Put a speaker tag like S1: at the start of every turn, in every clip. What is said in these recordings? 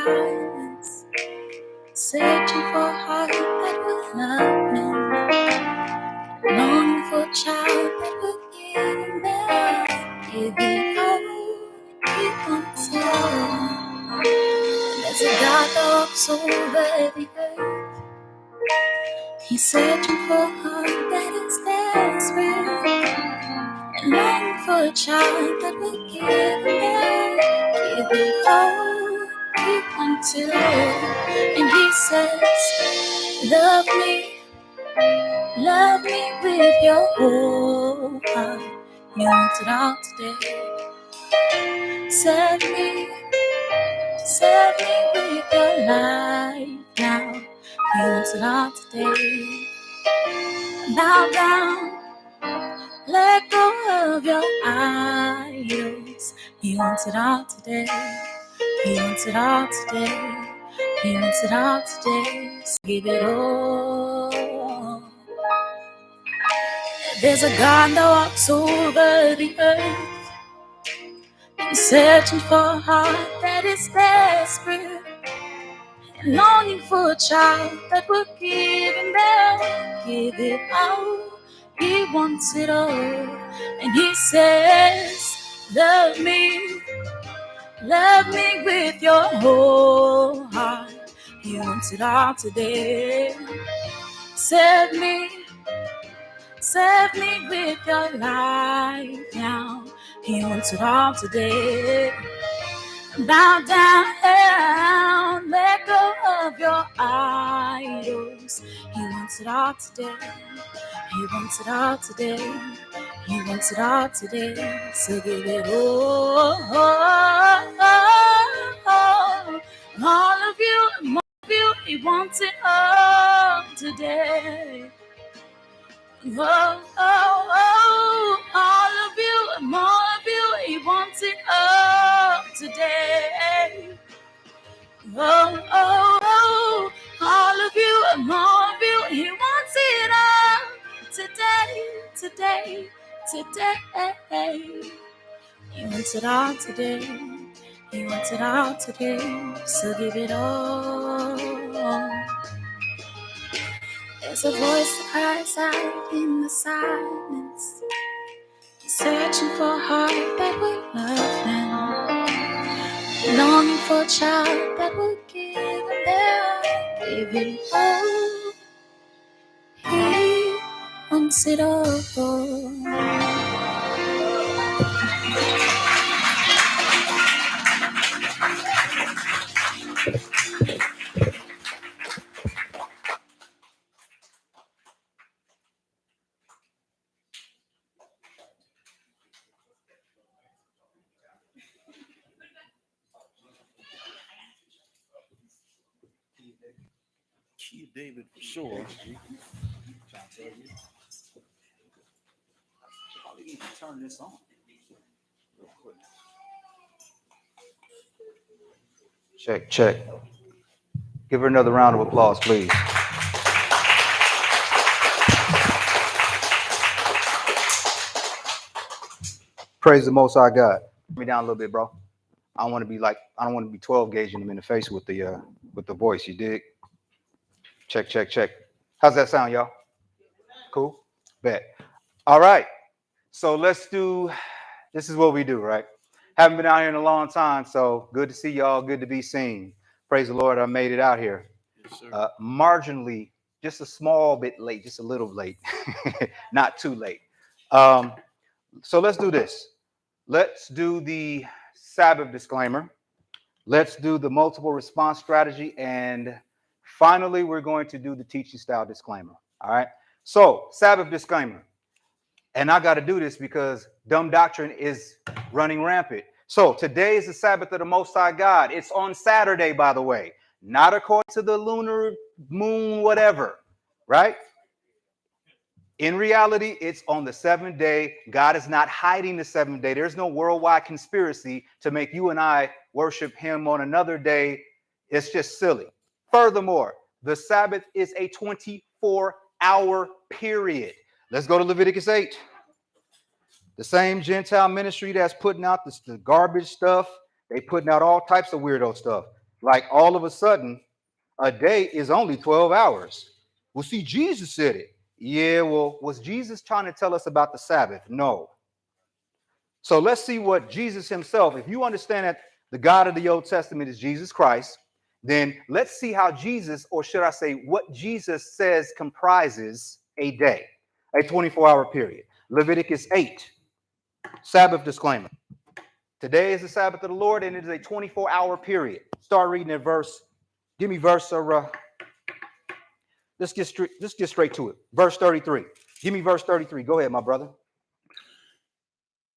S1: silence, searching for a heart that will love me, longing for a child that will give me, give it all, keep on telling. There's a God that walks over the earth. He's searching for a heart that is desperate, and longing for a child that will give it all, keep until. And he says, love me with your whole heart. You want it all today. Serve me with your life now. You want it all today. Bow down, let go of your idols. He wants it all today. He wants it all today. He wants it all today. So give it all. There's a God that walks over the earth. He's searching for a heart that is desperate, and longing for a child that will give him back, give it all. He wants it all. And he says, love me with your whole heart. He wants it all today. Serve me with your life now. He wants it all today. Bow down, let go of your idols. He wants it all today. He wants it all today. He wants it all today. So give it all of you, more of you. He wants it all today. Oh, all of you, more of you. He wants it all today. Oh, all of you, more of you. He wants it all today. He wants it all today. He wants it all today. So give it all. There's a voice that cries out in the silence, searching for a heart that will love him, longing for a child that will give him their, give it all. He wants it all.
S2: Key David for sure. Probably need to turn this on real quick.
S3: Check. Give her another round of applause, please. Praise the Most High God. Turn me down a little bit, bro. I don't want to be 12 gauging him in the face with the voice. You dig? Check. How's that sound, y'all? Cool? Bet. All right. So let's do, this is what we do, right? Haven't been out here in a long time, so good to see y'all. Good to be seen. Praise the Lord, I made it out here.
S2: Yes, sir.
S3: Marginally, just a small bit late, just a little late, not too late. So let's do this. Let's do the Sabbath disclaimer. Let's do the multiple response strategy. And finally, we're going to do the teaching style disclaimer. All right. So Sabbath disclaimer. And I got to do this because dumb doctrine is running rampant. So today is the Sabbath of the Most High God. It's on Saturday, by the way, not according to the lunar moon, whatever, right? In reality, it's on the seventh day. God is not hiding the seventh day. There's no worldwide conspiracy to make you and I worship him on another day. It's just silly. Furthermore, the Sabbath is a 24-hour period. Let's go to Leviticus 8. The same Gentile ministry that's putting out the garbage stuff, they putting out all types of weirdo stuff. Like all of a sudden, a day is only 12 hours. Well, see, Jesus said it. Yeah, well, was Jesus trying to tell us about the Sabbath? No. So let's see what Jesus himself, if you understand that the God of the Old Testament is Jesus Christ, then let's see how Jesus, or should I say, what Jesus says comprises a day, a 24-hour period. Leviticus 8, Sabbath disclaimer. Today is the Sabbath of the Lord, and it is a 24-hour period. Start reading at verse. Give me verse. Let's get straight to it. Verse 33. Give me verse 33. Go ahead, my brother.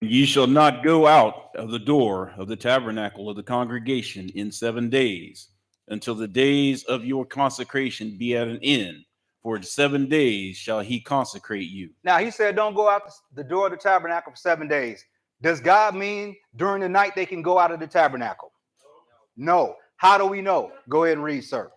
S4: Ye shall not go out of the door of the tabernacle of the congregation in 7 days, until the days of your consecration be at an end. For in 7 days shall he consecrate you.
S3: Now, he said, don't go out the door of the tabernacle for 7 days. Does God mean during the night they can go out of the tabernacle? No. How do we know? Go ahead and read, sir.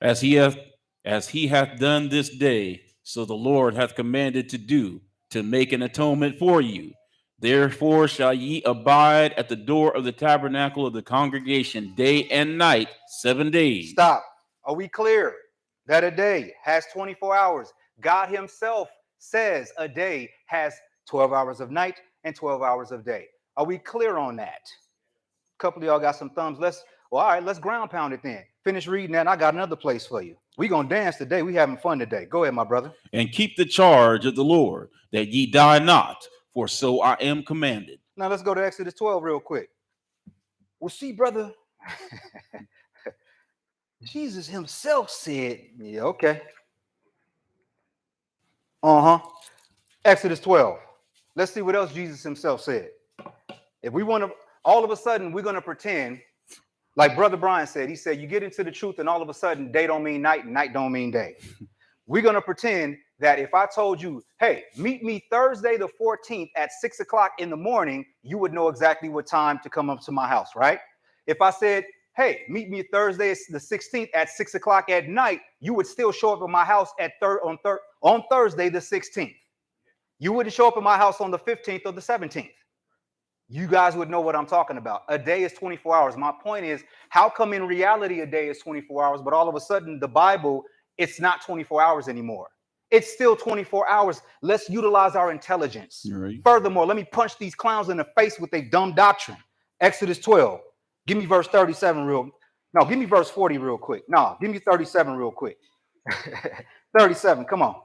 S4: As he hath done this day, so the Lord hath commanded to do, to make an atonement for you. Therefore shall ye abide at the door of the tabernacle of the congregation day and night 7 days.
S3: Stop. Are we clear that a day has 24 hours? God himself says a day has 12 hours of night and 12 hours of day. Are we clear on that? A couple of y'all got some thumbs. All right, let's ground pound it then. Finish reading that, and I got another place for you. We're going to dance today. We having fun today. Go ahead, my brother.
S4: And keep the charge of the Lord, that ye die not, for so I am commanded.
S3: Now let's go to Exodus 12 real quick. Well, see, brother, Jesus himself said, yeah, okay. Exodus 12. Let's see what else Jesus himself said. If we want to, all of a sudden, we're going to pretend, like Brother Brian said, he said, you get into the truth and all of a sudden day don't mean night and night don't mean day. We're going to pretend that if I told you, hey, meet me Thursday the 14th at 6 o'clock in the morning, you would know exactly what time to come up to my house, right? If I said, hey, meet me Thursday the 16th at 6 o'clock at night, you would still show up at my house on Thursday the 16th. You wouldn't show up at my house on the 15th or the 17th. You guys would know what I'm talking about. A day is 24 hours. My point is, how come in reality a day is 24 hours, but all of a sudden the Bible, it's not 24 hours anymore? It's still 24 hours. Let's utilize our intelligence.
S4: Right.
S3: Furthermore, let me punch these clowns in the face with their dumb doctrine. Exodus 12. Give me verse 37 give me verse 40 real quick. No, give me 37 real quick. 37, come on.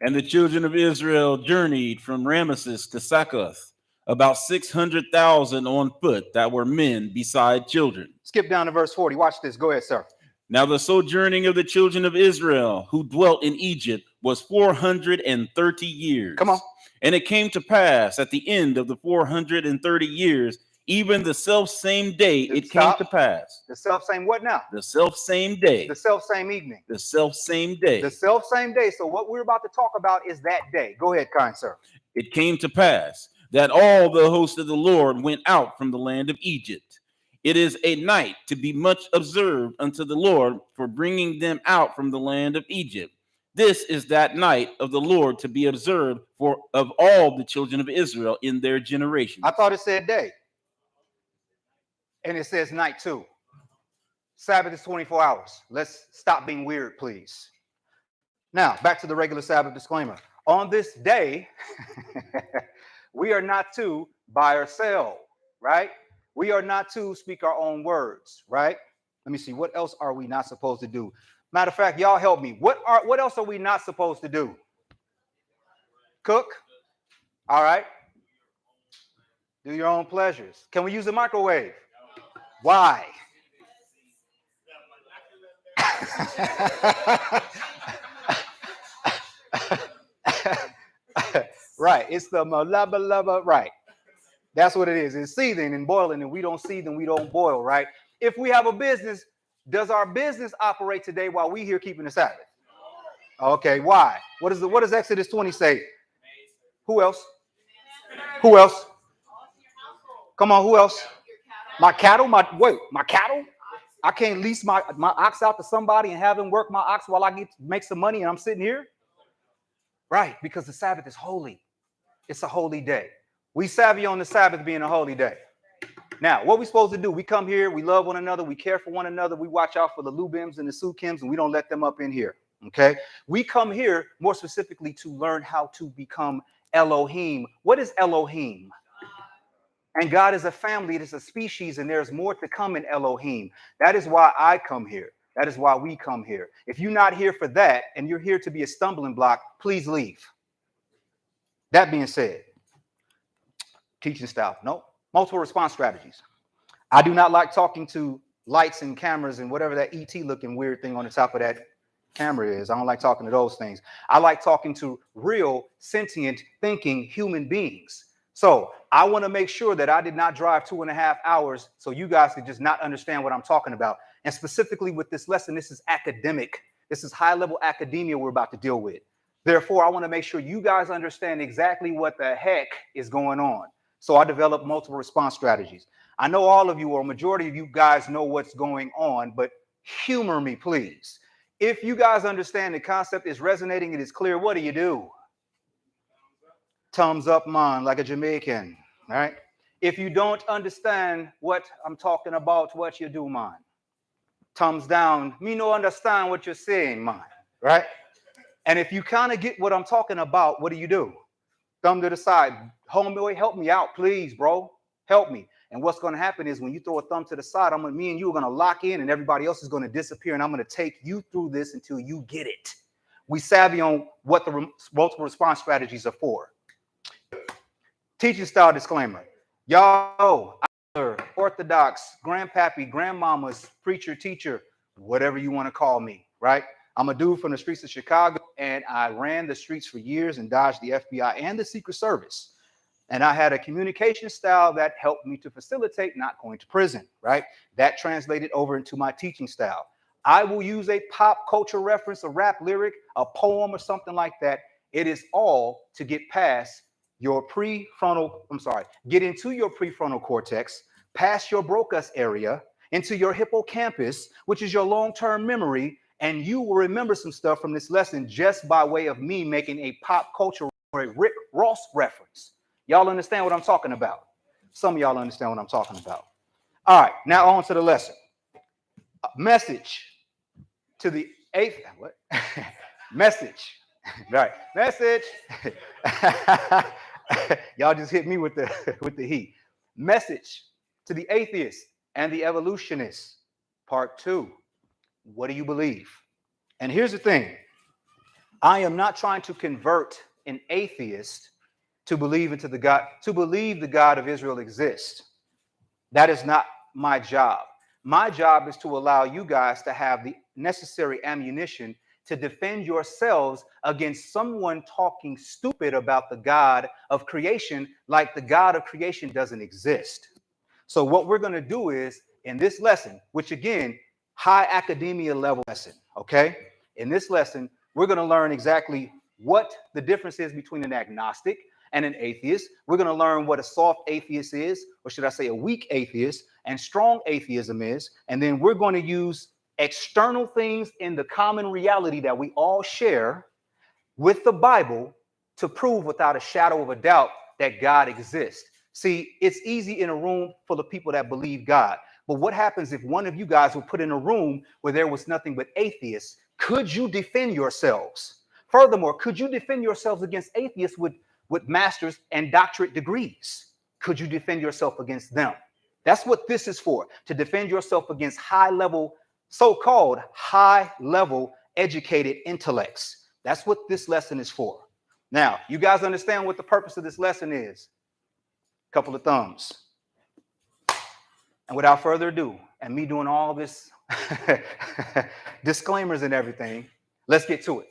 S4: And the children of Israel journeyed from Ramesses to Succoth, about 600,000 on foot that were men beside children.
S3: Skip down to verse 40. Watch this. Go ahead, sir.
S4: Now the sojourning of the children of Israel who dwelt in Egypt was 430 years.
S3: Come on.
S4: And it came to pass at the end of the 430 years, even the self same day it came to pass.
S3: The self same what now?
S4: The self same day.
S3: The self same evening.
S4: The self same day.
S3: The self same day. So what we're about to talk about is that day. Go ahead, kind sir.
S4: It came to pass that all the host of the Lord went out from the land of Egypt. It is a night to be much observed unto the Lord for bringing them out from the land of Egypt. This is that night of the Lord to be observed of all the children of Israel in their generation.
S3: I thought it said day. And it says night too. Sabbath is 24 hours. Let's stop being weird, please. Now, back to the regular Sabbath disclaimer. On this day, we are not to buy or sell, right? We are not to speak our own words, right? Let me see. What else are we not supposed to do? Matter of fact, y'all help me. What else are we not supposed to do? Cook. All right. Do your own pleasures. Can we use a microwave? Why? Right. It's the malaba, right. That's what it is. It's seething and boiling, and we don't seethe and we don't boil, right? If we have a business, does our business operate today while we here keeping the Sabbath? Okay, why? What does Exodus 20 say? Who else? Who else? Come on, who else? My cattle? My cattle? I can't lease my ox out to somebody and have them work my ox while I get to make some money and I'm sitting here? Right, because the Sabbath is holy. It's a holy day. We savvy on the Sabbath being a holy day. Now, what we supposed to do? We come here, we love one another, we care for one another, we watch out for the Lubims and the Sukims, and we don't let them up in here. Okay? We come here more specifically to learn how to become Elohim. What is Elohim? And God is a family, it is a species, and there's more to come in Elohim. That is why I come here. That is why we come here. If you're not here for that, and you're here to be a stumbling block, please leave. That being said, teaching style. No, multiple response strategies. I do not like talking to lights and cameras and whatever that ET looking weird thing on the top of that camera is. I don't like talking to those things. I like talking to real, sentient, thinking human beings. So I want to make sure that I did not drive 2.5 hours so you guys could just not understand what I'm talking about. And specifically with this lesson, this is academic. This is high-level academia we're about to deal with. Therefore, I want to make sure you guys understand exactly what the heck is going on. So I developed multiple response strategies. I know all of you, or a majority of you guys, know what's going on, but humor me, please. If you guys understand the concept is resonating, it is clear, what do? Thumbs up, man, like a Jamaican, all right? If you don't understand what I'm talking about, what you do, man? Thumbs down. Me no understand what you're saying, man, right? And if you kind of get what I'm talking about, what do? Thumb to the side. Homeboy, help me out, please, bro. Help me. And what's going to happen is when you throw a thumb to the side, me and you are going to lock in, and everybody else is going to disappear, and I'm going to take you through this until you get it. We savvy on what the multiple response strategies are for. Teaching style disclaimer. Y'all, Orthodox, grandpappy, grandmamas, preacher, teacher, whatever you want to call me, right? I'm a dude from the streets of Chicago, and I ran the streets for years and dodged the FBI and the Secret Service. And I had a communication style that helped me to facilitate not going to prison, right? That translated over into my teaching style. I will use a pop culture reference, a rap lyric, a poem, or something like that. It is all to get past your get into your prefrontal cortex, past your Broca's area, into your hippocampus, which is your long-term memory, and you will remember some stuff from this lesson just by way of me making a pop culture or a Rick Ross reference. Y'all understand what I'm talking about? Some of y'all understand what I'm talking about. All right, now on to the lesson. Message to the message. Right. Message. Y'all just hit me with the heat. Message to the atheist and the evolutionist. Part 2. What do you believe? And here's the thing. I am not trying to convert an atheist to believe the God of Israel exists. That is not my job. My job is to allow you guys to have the necessary ammunition to defend yourselves against someone talking stupid about the God of creation, like the God of creation doesn't exist. So what we're going to do is, in this lesson, which again, high academia level lesson, okay? In this lesson, we're going to learn exactly what the difference is between an agnostic and an atheist. We're going to learn what a soft atheist is, or should I say a weak atheist, and strong atheism is. And then we're going to use external things in the common reality that we all share with the Bible to prove without a shadow of a doubt that God exists. See, it's easy in a room full of people that believe God. But what happens if one of you guys were put in a room where there was nothing but atheists? Could you defend yourselves? Furthermore, could you defend yourselves against atheists with master's and doctorate degrees? Could you defend yourself against them? That's what this is for, to defend yourself against high-level, so-called high-level educated intellects. That's what this lesson is for. Now, you guys understand what the purpose of this lesson is? A couple of thumbs. And without further ado, and me doing all this disclaimers and everything, let's get to it.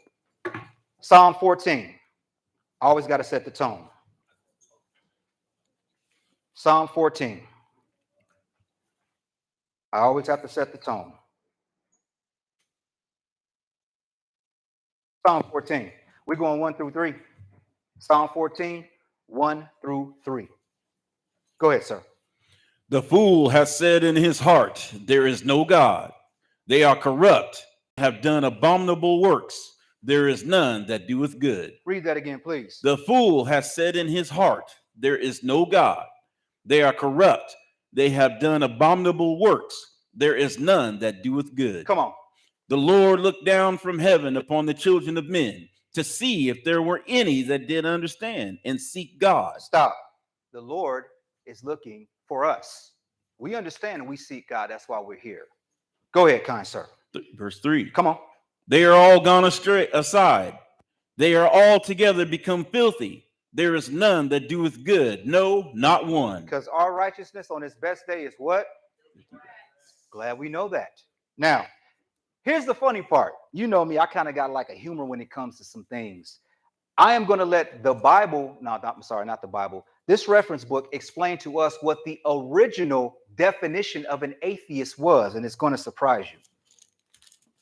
S3: Psalm 14. Always got to set the tone. Psalm 14. I always have to set the tone. Psalm 14. We're going 1 through 3. Psalm 14, 1 through 3. Go ahead, sir.
S4: The fool has said in his heart, there is no God. They are corrupt, have done abominable works. There is none that doeth good.
S3: Read that again, please.
S4: The fool has said in his heart, there is no God. They are corrupt, They have done abominable works. There is none that doeth good.
S3: Come on.
S4: The Lord looked down from heaven upon the children of men to see if there were any that did understand and seek God.
S3: Stop. The Lord is looking for us. We understand and we seek God. That's why we're here. Go ahead, kind sir.
S4: Verse 3.
S3: Come on.
S4: They are all gone astray aside. They are all together become filthy. There is none that doeth good. No, not one.
S3: Because our righteousness on his best day is what? Glad we know that. Now, here's the funny part. You know me, I kind of got like a humor when it comes to some things. I am going to let the Bible, not the Bible, this reference book explain to us what the original definition of an atheist was, and it's going to surprise you.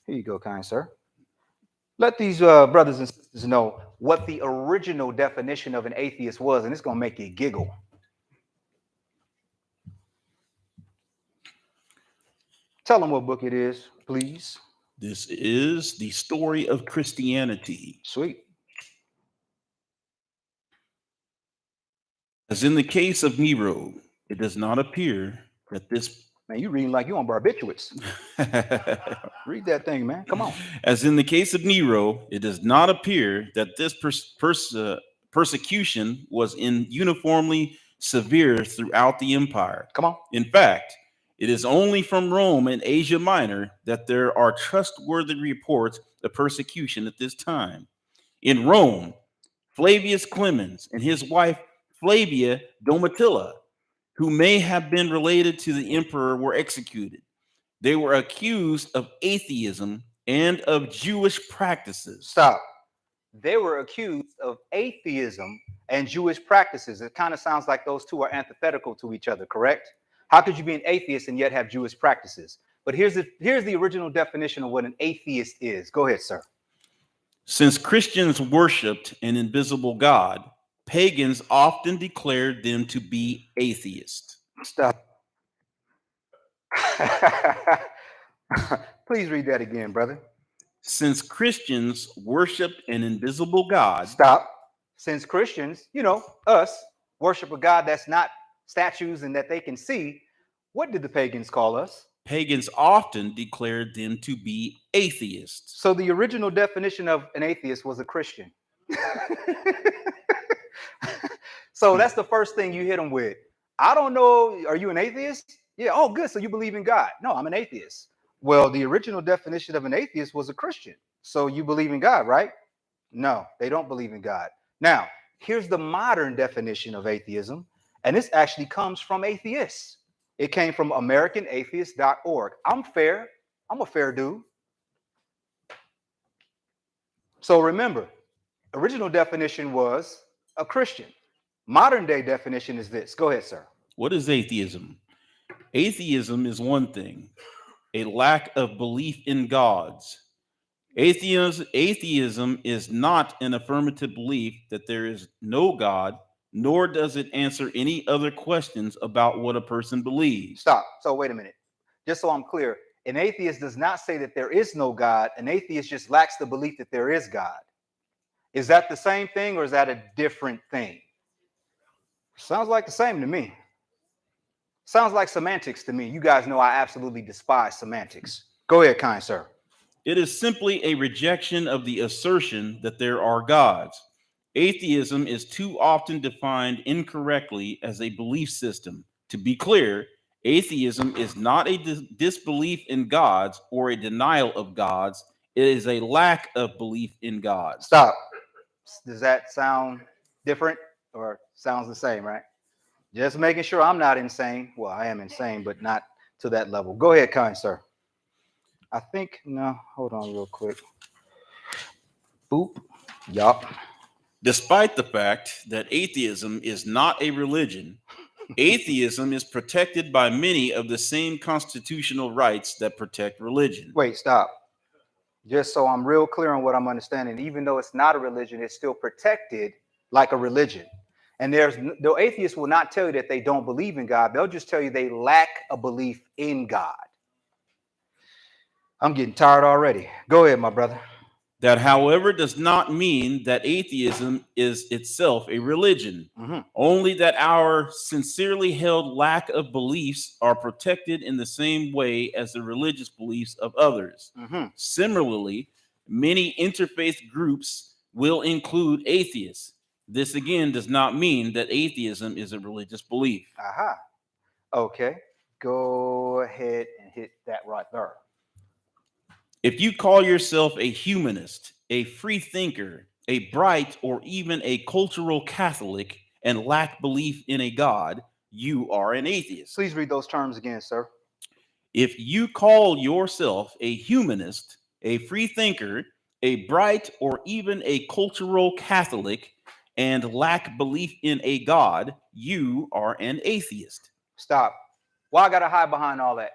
S3: Here you go, kind sir. Let these brothers and sisters know what the original definition of an atheist was, and it's going to make you giggle. Tell them what book it is, please.
S4: This is the story of Christianity.
S3: Sweet.
S4: As in the case of Nero, it does not appear that this...
S3: Man, you reading like you on barbiturates. Read that thing, man. Come on.
S4: As in the case of Nero, it does not appear that this persecution was uniformly severe throughout the empire.
S3: Come on.
S4: In fact, it is only from Rome and Asia Minor that there are trustworthy reports of persecution at this time. In Rome, Flavius Clemens and his wife Flavia Domitilla, who may have been related to the emperor, were executed. They were accused of atheism and of Jewish practices.
S3: Stop. They were accused of atheism and Jewish practices. It kind of sounds like those two are antithetical to each other, correct? How could you be an atheist and yet have Jewish practices? But here's the original definition of what an atheist is. Go ahead, sir.
S4: Since Christians worshipped an invisible God, pagans often declared them to be atheists.
S3: Stop. Please read that again, brother.
S4: Since Christians worshipped an invisible God.
S3: Stop. Since Christians, you know, us, worship a God that's not statues and that they can see, what did the pagans call us?
S4: Pagans often declared them to be atheists.
S3: So the original definition of an atheist was a Christian. So that's the first thing you hit them with. I don't know. Are you an atheist? Yeah. Oh, good. So you believe in God? No, I'm an atheist. Well, the original definition of an atheist was a Christian. So you believe in God, right? No, they don't believe in God. Now, here's the modern definition of atheism. And this actually comes from atheists. It came from AmericanAtheist.org. I'm fair. I'm a fair dude. So remember, original definition was a Christian. Modern day definition is this. Go ahead, sir.
S4: What is atheism? Atheism is one thing, a lack of belief in gods. Atheism is not an affirmative belief that there is no God, nor does it answer any other questions about what a person believes.
S3: Stop. So wait a minute. Just so I'm clear, an atheist does not say that there is no God. An atheist just lacks the belief that there is God. Is that the same thing or is that a different thing? Sounds like the same to me. Sounds like semantics to me. You guys know I absolutely despise semantics. Go ahead, kind sir.
S4: It is simply a rejection of the assertion that there are gods. Atheism is too often defined incorrectly as a belief system. To be clear, atheism is not a disbelief in gods or a denial of gods. It is a lack of belief in God.
S3: Stop. Does that sound different or sounds the same, right? Just making sure I'm not insane. Well, I am insane, but not to that level. Go ahead, kind sir. I think, no, hold on real quick. Boop. Yup.
S4: Despite the fact that atheism is not a religion, atheism is protected by many of the same constitutional rights that protect religion.
S3: Wait, stop. Just so I'm real clear on what I'm understanding, even though it's not a religion, it's still protected like a religion. And the atheists will not tell you that they don't believe in God. They'll just tell you they lack a belief in God. I'm getting tired already. Go ahead, my brother.
S4: That, however, does not mean that atheism is itself a religion, only that our sincerely held lack of beliefs are protected in the same way as the religious beliefs of others. Similarly, many interfaith groups will include atheists. This again does not mean that atheism is a religious belief.
S3: Aha. Okay. Go ahead and hit that right there.
S4: If you call yourself a humanist, a free thinker, a bright, or even a cultural Catholic and lack belief in a God, you are an atheist.
S3: Please read those terms again, sir.
S4: If you call yourself a humanist, a free thinker, a bright, or even a cultural Catholic and lack belief in a God, you are an atheist.
S3: Stop. Why I gotta hide behind all that?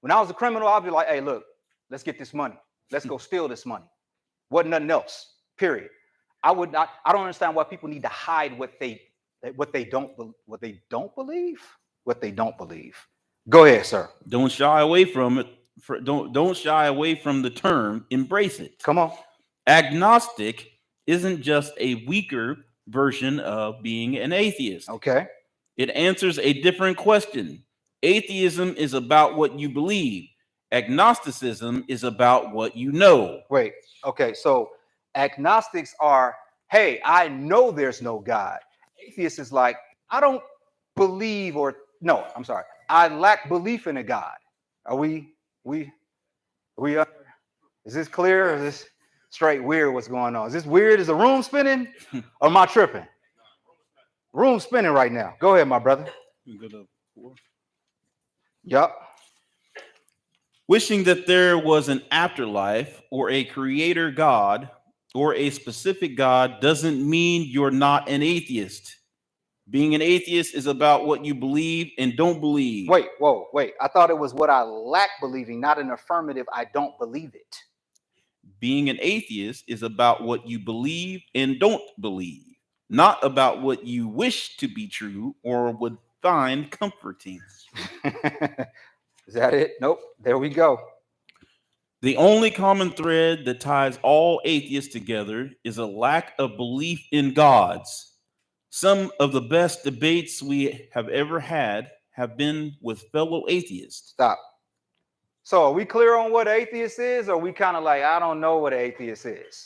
S3: When I was a criminal, I'd be like, hey, look, let's get this money. Let's go steal this money. Wasn't nothing else, period. I don't understand why people need to hide what they don't believe. Go ahead, sir.
S4: Don't shy away from it. Don't shy away from the term. Embrace it.
S3: Come on.
S4: Agnostic isn't just a weaker version of being an atheist.
S3: Okay.
S4: It answers a different question. Atheism is about what you believe. Agnosticism is about what you know.
S3: Wait. Okay. So agnostics are, hey, I know there's no God. Atheist is like, I don't believe, or no, I'm sorry, I lack belief in a God. Are we is this clear, or is this straight weird? What's going on? Is this weird? Is the room spinning, or am I tripping? Room spinning right now. Go ahead, my brother. Yup.
S4: Wishing that there was an afterlife or a creator God or a specific God doesn't mean you're not an atheist. Being an atheist is about what you believe and don't believe.
S3: Wait. I thought it was what I lack believing, not an affirmative, I don't believe it.
S4: Being an atheist is about what you believe and don't believe, not about what you wish to be true or would find comforting.
S3: Is that it? Nope. There we go.
S4: The only common thread that ties all atheists together is a lack of belief in gods. Some of the best debates we have ever had have been with fellow atheists.
S3: Stop. So are we clear on what atheist is, or are we kind of like, I don't know what an atheist is?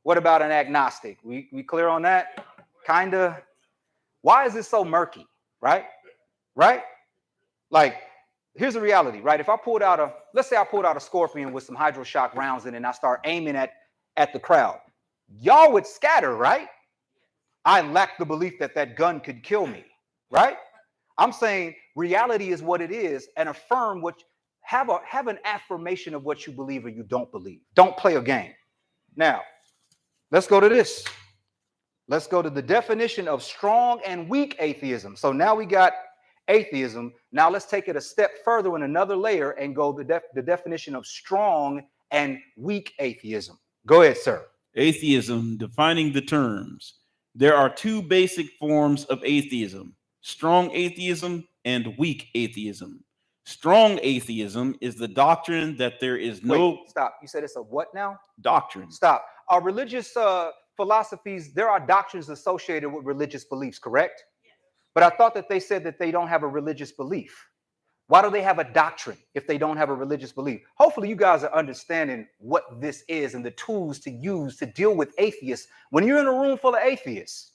S3: What about an agnostic? We clear on that? Kind of. Why is this so murky? Right? Like, here's the reality, right? If I pulled out let's say I pulled out a Scorpion with some hydroshock rounds in it and I start aiming at the crowd, y'all would scatter, right? I lack the belief that that gun could kill me, right? I'm saying reality is what it is, and affirm have an affirmation of what you believe or you don't believe. Don't play a game. Now, let's go to this. Let's go to the definition of strong and weak atheism. So now we got atheism. Now let's take it a step further in another layer and go the definition of strong and weak atheism. Go ahead, sir.
S4: Atheism, defining the terms. There are two basic forms of atheism: strong atheism and weak atheism. Strong atheism is the doctrine that there is no...
S3: Wait, stop. You said it's a what now?
S4: Doctrine.
S3: Stop. Our religious philosophies, there are doctrines associated with religious beliefs, correct? But I thought that they said that they don't have a religious belief. Why do they have a doctrine if they don't have a religious belief? Hopefully you guys are understanding what this is and the tools to use to deal with atheists. When you're in a room full of atheists,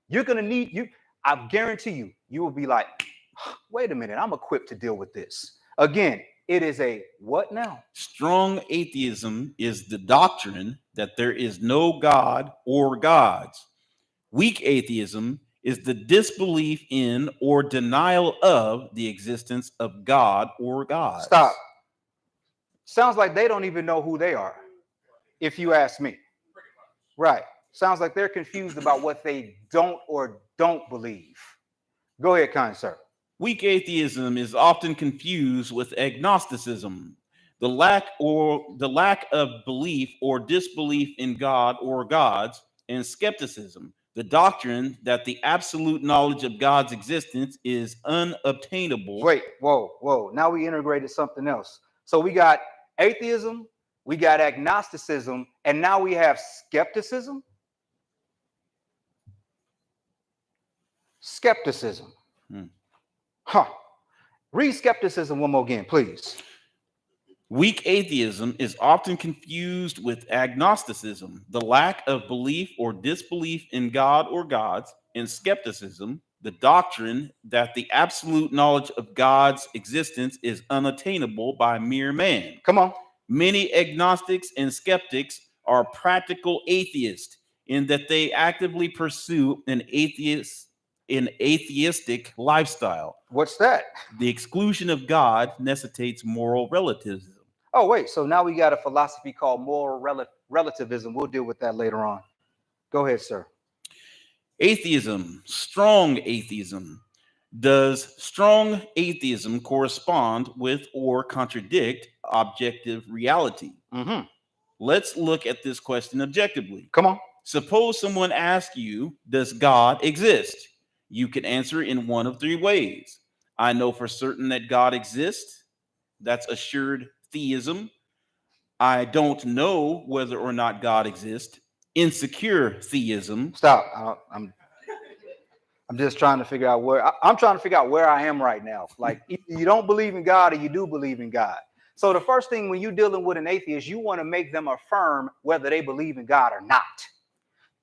S3: you're going to need, I guarantee you will be like, wait a minute, I'm equipped to deal with this. Again, it is a what now?
S4: Strong atheism is the doctrine that there is no God or gods. Weak atheism is the disbelief in or denial of the existence of God or gods.
S3: Stop. Sounds like they don't even know who they are, if you ask me. Right. Sounds like they're confused about what they don't or don't believe. Go ahead, kind sir.
S4: Weak atheism is often confused with agnosticism, the lack of belief or disbelief in God or gods, and skepticism, the doctrine that the absolute knowledge of God's existence is unobtainable.
S3: Wait, whoa. Now we integrated something else. So we got atheism, we got agnosticism, and now we have skepticism. Skepticism. Huh. Read skepticism one more again, please.
S4: Weak atheism is often confused with agnosticism, the lack of belief or disbelief in God or gods, and skepticism, the doctrine that the absolute knowledge of God's existence is unattainable by mere man.
S3: Come on.
S4: Many agnostics and skeptics are practical atheists in that they actively pursue an atheistic lifestyle.
S3: What's that?
S4: The exclusion of God necessitates moral relativism.
S3: Oh, wait. So now we got a philosophy called moral relativism. We'll deal with that later on. Go ahead, sir.
S4: Atheism, strong atheism. Does strong atheism correspond with or contradict objective reality? Let's look at this question objectively.
S3: Come on.
S4: Suppose someone asks you, does God exist? You can answer in one of three ways. I know for certain that God exists. That's assured theism. I don't know whether or not God exists. Insecure theism.
S3: Stop. I'm just trying to figure out where I'm trying to figure out where I am right now. Like, you don't believe in God or you do believe in God. So the first thing when you're dealing with an atheist, you want to make them affirm whether they believe in God or not.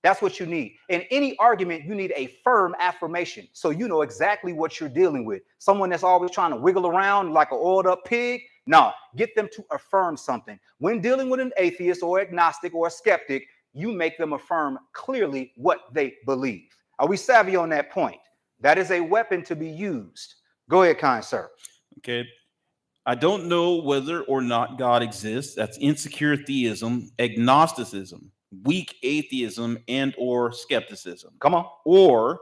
S3: That's what you need. In any argument, you need a firm affirmation. So you know exactly what you're dealing with. Someone that's always trying to wiggle around like an oiled up pig. No, get them to affirm something. When dealing with an atheist or agnostic or a skeptic, you make them affirm clearly what they believe. Are we savvy on that point? That is a weapon to be used. Go ahead, kind sir.
S4: Okay. I don't know whether or not God exists. That's insecure theism, agnosticism, weak atheism, and or skepticism.
S3: Come on.
S4: Or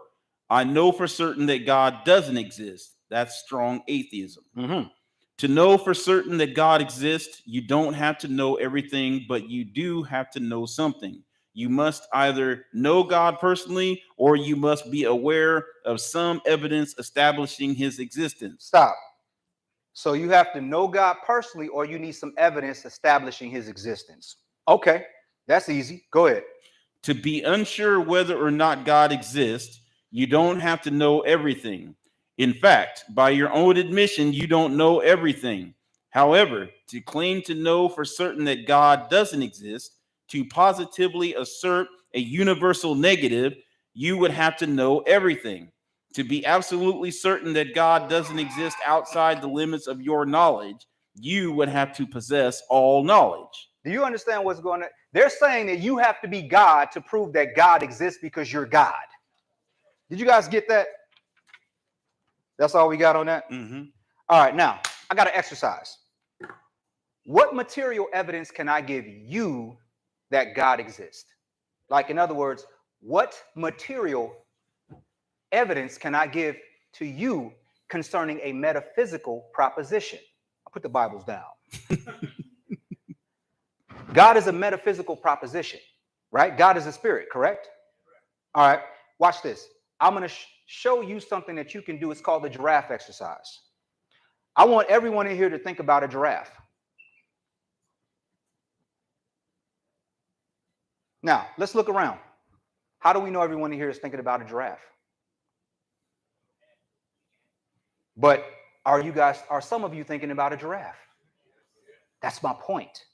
S4: I know for certain that God doesn't exist. That's strong atheism. To know for certain that God exists, you don't have to know everything, but you do have to know something. You must either know God personally, or you must be aware of some evidence establishing his existence.
S3: Stop. So you have to know God personally, or you need some evidence establishing his existence. Okay, that's easy. Go ahead.
S4: To be unsure whether or not God exists, you don't have to know everything. In fact, by your own admission, you don't know everything. However, to claim to know for certain that God doesn't exist, to positively assert a universal negative, you would have to know everything. To be absolutely certain that God doesn't exist outside the limits of your knowledge, you would have to possess all knowledge.
S3: Do you understand what's going on? They're saying that you have to be God to prove that God exists because you're God. Did you guys get that? That's all we got on that? All right, now, I got an exercise. What material evidence can I give you that God exists? Like, in other words, what material evidence can I give to you concerning a metaphysical proposition? I'll put the Bibles down. God is a metaphysical proposition, right? God is a spirit, correct? All right, watch this. I'm going to show you something that you can do. It's called the giraffe exercise. I want everyone in here to think about a giraffe. Now, let's look around. How do we know everyone in here is thinking about a giraffe? But are some of you thinking about a giraffe? That's my point.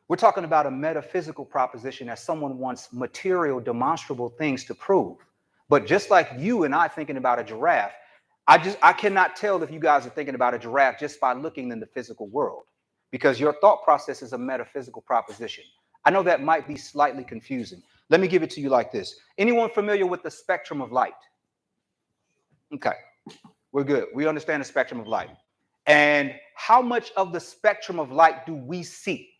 S3: We're talking about a metaphysical proposition that someone wants material, demonstrable things to prove. But just like you and I thinking about a giraffe, I cannot tell if you guys are thinking about a giraffe just by looking in the physical world, because your thought process is a metaphysical proposition. I know that might be slightly confusing. Let me give it to you like this. Anyone familiar with the spectrum of light? Okay, we're good. We understand the spectrum of light. And how much of the spectrum of light do we see?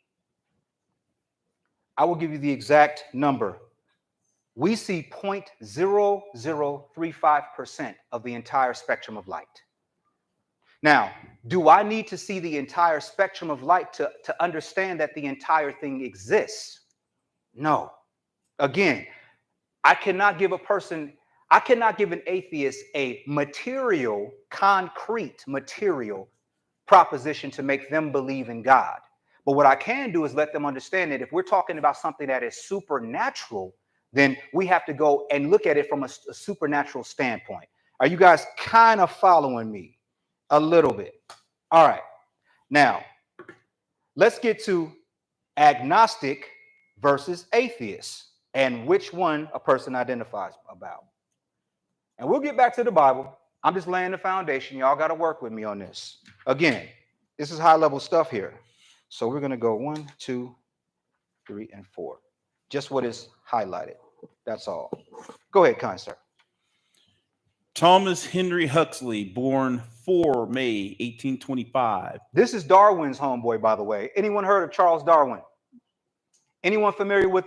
S3: I will give you the exact number. We see 0.0035% of the entire spectrum of light. Now, do I need to see the entire spectrum of light to understand that the entire thing exists? No. Again, I cannot give an atheist a concrete material proposition to make them believe in God. But what I can do is let them understand that if we're talking about something that is supernatural, then we have to go and look at it from a supernatural standpoint. Are you guys kind of following me a little bit? All right. Now, let's get to agnostic versus atheist and which one a person identifies about. And we'll get back to the Bible. I'm just laying the foundation. Y'all got to work with me on this. Again, this is high level stuff here. So we're going to go 1, 2, 3, and 4. Just what is highlighted. That's all. Go ahead, kind sir.
S4: Thomas Henry Huxley, born 4 May 1825.
S3: This is Darwin's homeboy, by the way. Anyone heard of Charles Darwin? Anyone familiar with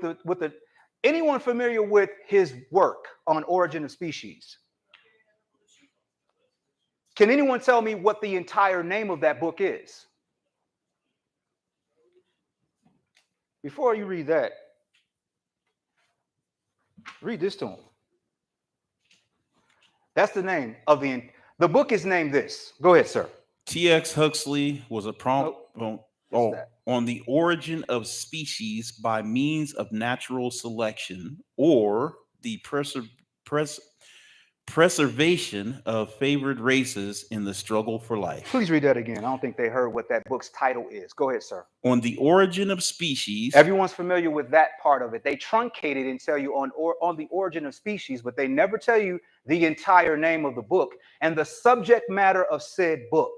S3: anyone familiar with his work on Origin of Species? Can anyone tell me what the entire name of that book is? Before you read that, read this to him. That's the name of the book is named this. Go ahead, sir.
S4: T.X. Huxley was a prompt on the origin of species by means of natural selection, or the preservation of favored races in the struggle for life.
S3: Please read that again. I don't think they heard what that book's title is. Go ahead, sir.
S4: On the origin of species.
S3: Everyone's familiar with that part of it. They truncate it and tell you on the origin of species, but they never tell you the entire name of the book and the subject matter of said book.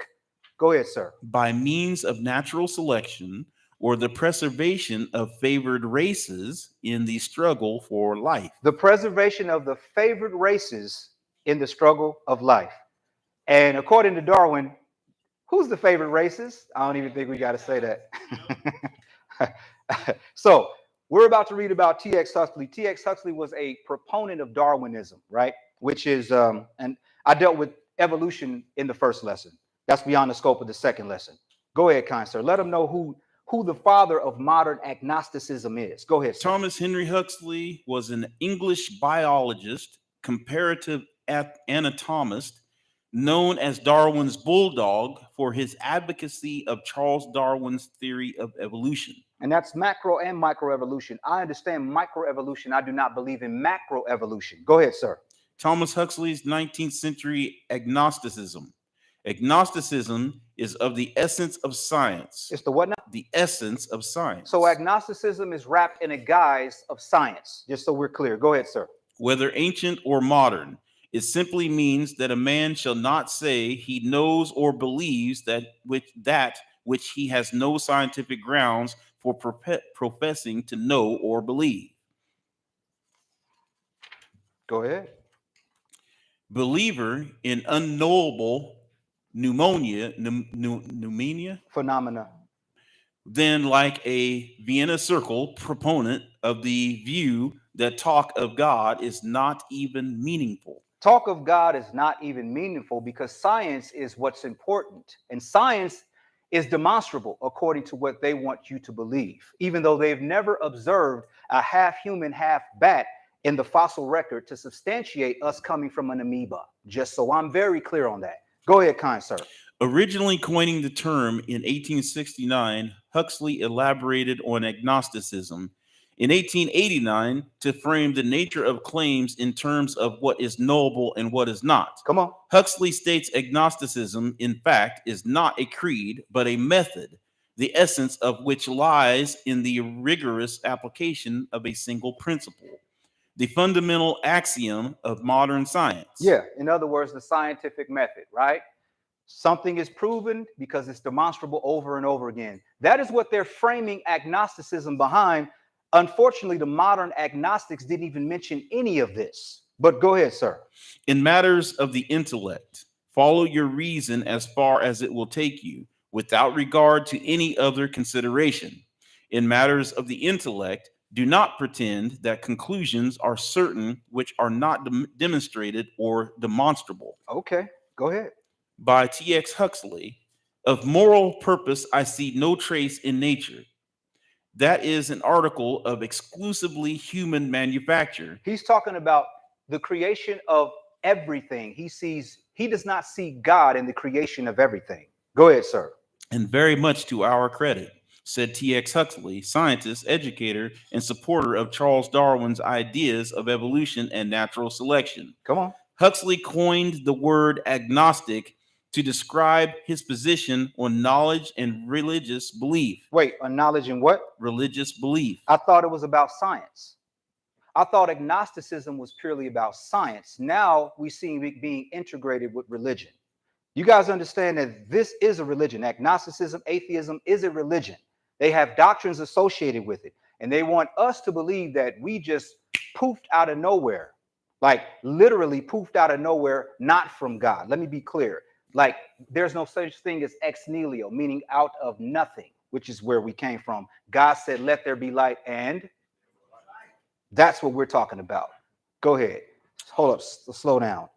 S3: Go ahead, sir.
S4: By means of natural selection, or the preservation of favored races in the struggle for life.
S3: The preservation of the favored races in the struggle of life. And according to Darwin, who's the favorite races? I don't even think we got to say that. So we're about to read about T.X. Huxley. T.X. Huxley was a proponent of Darwinism, right? Which is, and I dealt with evolution in the first lesson. That's beyond the scope of the second lesson. Go ahead, kind sir. Let them know who the father of modern agnosticism is. Go ahead, sir.
S4: Thomas Henry Huxley was an English biologist, comparative anatomist, known as Darwin's bulldog for his advocacy of Charles Darwin's theory of evolution.
S3: And that's macro and microevolution. I understand microevolution. I do not believe in macroevolution. Go ahead, sir.
S4: Thomas Huxley's 19th century agnosticism. Agnosticism is of the essence of science.
S3: It's the what now?
S4: The essence of science.
S3: So agnosticism is wrapped in a guise of science, just so we're clear. Go ahead, sir.
S4: Whether ancient or modern, it simply means that a man shall not say he knows or believes that which he has no scientific grounds for professing to know or believe.
S3: Go ahead.
S4: Believer in unknowable phenomena, then like a Vienna Circle proponent of the view that talk of God is not even meaningful.
S3: Talk of God is not even meaningful because science is what's important, and science is demonstrable according to what they want you to believe, even though they've never observed a half human, half bat in the fossil record to substantiate us coming from an amoeba. Just so I'm very clear on that. Go ahead, kind sir.
S4: Originally coining the term in 1869, Huxley elaborated on agnosticism in 1889 to frame the nature of claims in terms of what is knowable and what is not.
S3: Come on.
S4: Huxley states agnosticism, in fact, is not a creed, but a method, the essence of which lies in the rigorous application of a single principle, the fundamental axiom of modern science.
S3: Yeah, in other words, the scientific method, right? Something is proven because it's demonstrable over and over again. That is what they're framing agnosticism behind. Unfortunately, the modern agnostics didn't even mention any of this. But go ahead, sir.
S4: In matters of the intellect, follow your reason as far as it will take you, without regard to any other consideration. In matters of the intellect, do not pretend that conclusions are certain which are not demonstrated or demonstrable.
S3: Okay, go ahead.
S4: By T.X. Huxley. Of moral purpose, I see no trace in nature. That is an article of exclusively human manufacture.
S3: He's talking about the creation of everything. He does not see God in the creation of everything. Go ahead, sir.
S4: And very much to our credit. said T.X. Huxley, scientist, educator, and supporter of Charles Darwin's ideas of evolution and natural selection.
S3: Come on.
S4: Huxley coined the word agnostic to describe his position on knowledge and religious belief.
S3: Wait, on knowledge and what?
S4: Religious belief.
S3: I thought it was about science. I thought agnosticism was purely about science. Now we see it being integrated with religion. You guys understand that this is a religion. Agnosticism, atheism is a religion. They have doctrines associated with it. And they want us to believe that we just poofed out of nowhere. Like literally poofed out of nowhere, not from God. Let me be clear. Like there's no such thing as ex nihilo, meaning out of nothing, which is where we came from. God said, let there be light, and that's what we're talking about. Go ahead. Hold up. Slow down.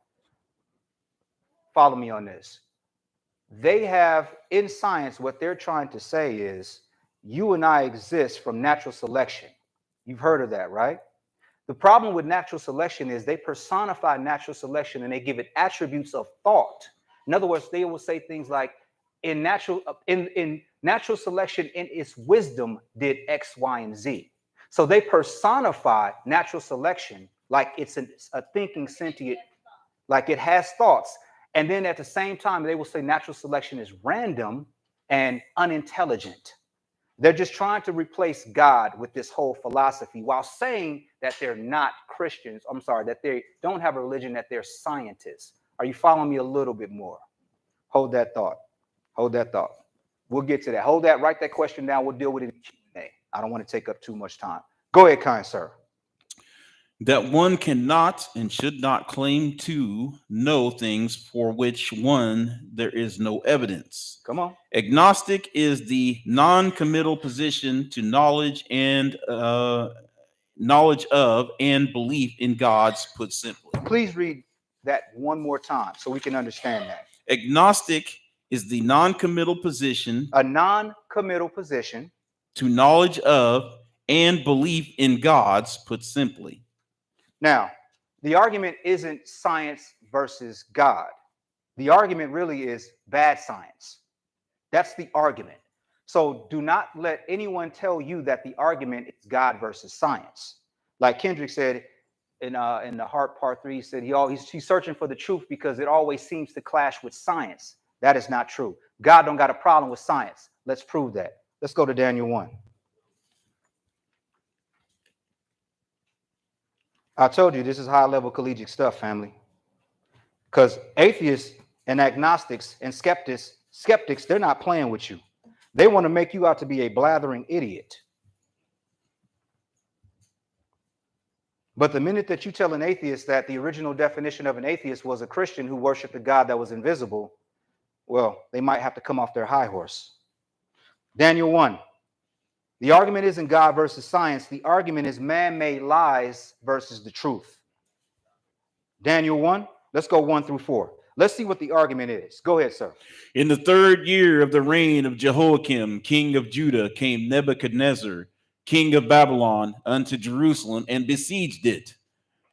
S3: Follow me on this. They have in science, what they're trying to say is you and I exist from natural selection. You've heard of that, right? The problem with natural selection is they personify natural selection and they give it attributes of thought. In other words, they will say things like in natural selection, in its wisdom, did X, Y, and Z. So they personify natural selection like it's a thinking sentient, like it has thoughts. And then at the same time, they will say natural selection is random and unintelligent. They're just trying to replace God with this whole philosophy while saying that they're not Christians. I'm sorry, that they don't have a religion, that they're scientists. Are you following me a little bit more? Hold that thought. Hold that thought. We'll get to that. Hold that. Write that question down. We'll deal with it in Q&A. I don't want to take up too much time. Go ahead, kind sir.
S4: That one cannot and should not claim to know things for which there is no evidence.
S3: Come on.
S4: Agnostic is the non-committal position to knowledge of and belief in God's, put simply.
S3: Please read that one more time so we can understand that.
S4: Agnostic is the non-committal position.
S3: A non-committal position.
S4: To knowledge of and belief in God's, put simply.
S3: Now, the argument isn't science versus God. The argument really is bad science. That's the argument. So do not let anyone tell you that the argument is God versus science. Like Kendrick said in the Heart Part 3, he said he's searching for the truth because it always seems to clash with science. That is not true. God don't got a problem with science. Let's prove that. Let's go to Daniel 1. I told you this is high-level collegiate stuff, family. Because atheists and agnostics and skeptics, they're not playing with you. They want to make you out to be a blathering idiot. But the minute that you tell an atheist that the original definition of an atheist was a Christian who worshiped a God that was invisible, well, they might have to come off their high horse. Daniel 1. The argument isn't God versus science. The argument is man-made lies versus the truth. Daniel 1, let's go 1 through 4. Let's see what the argument is. Go ahead, sir.
S4: In the 3rd year of the reign of Jehoiakim, king of Judah, came Nebuchadnezzar, king of Babylon, unto Jerusalem and besieged it.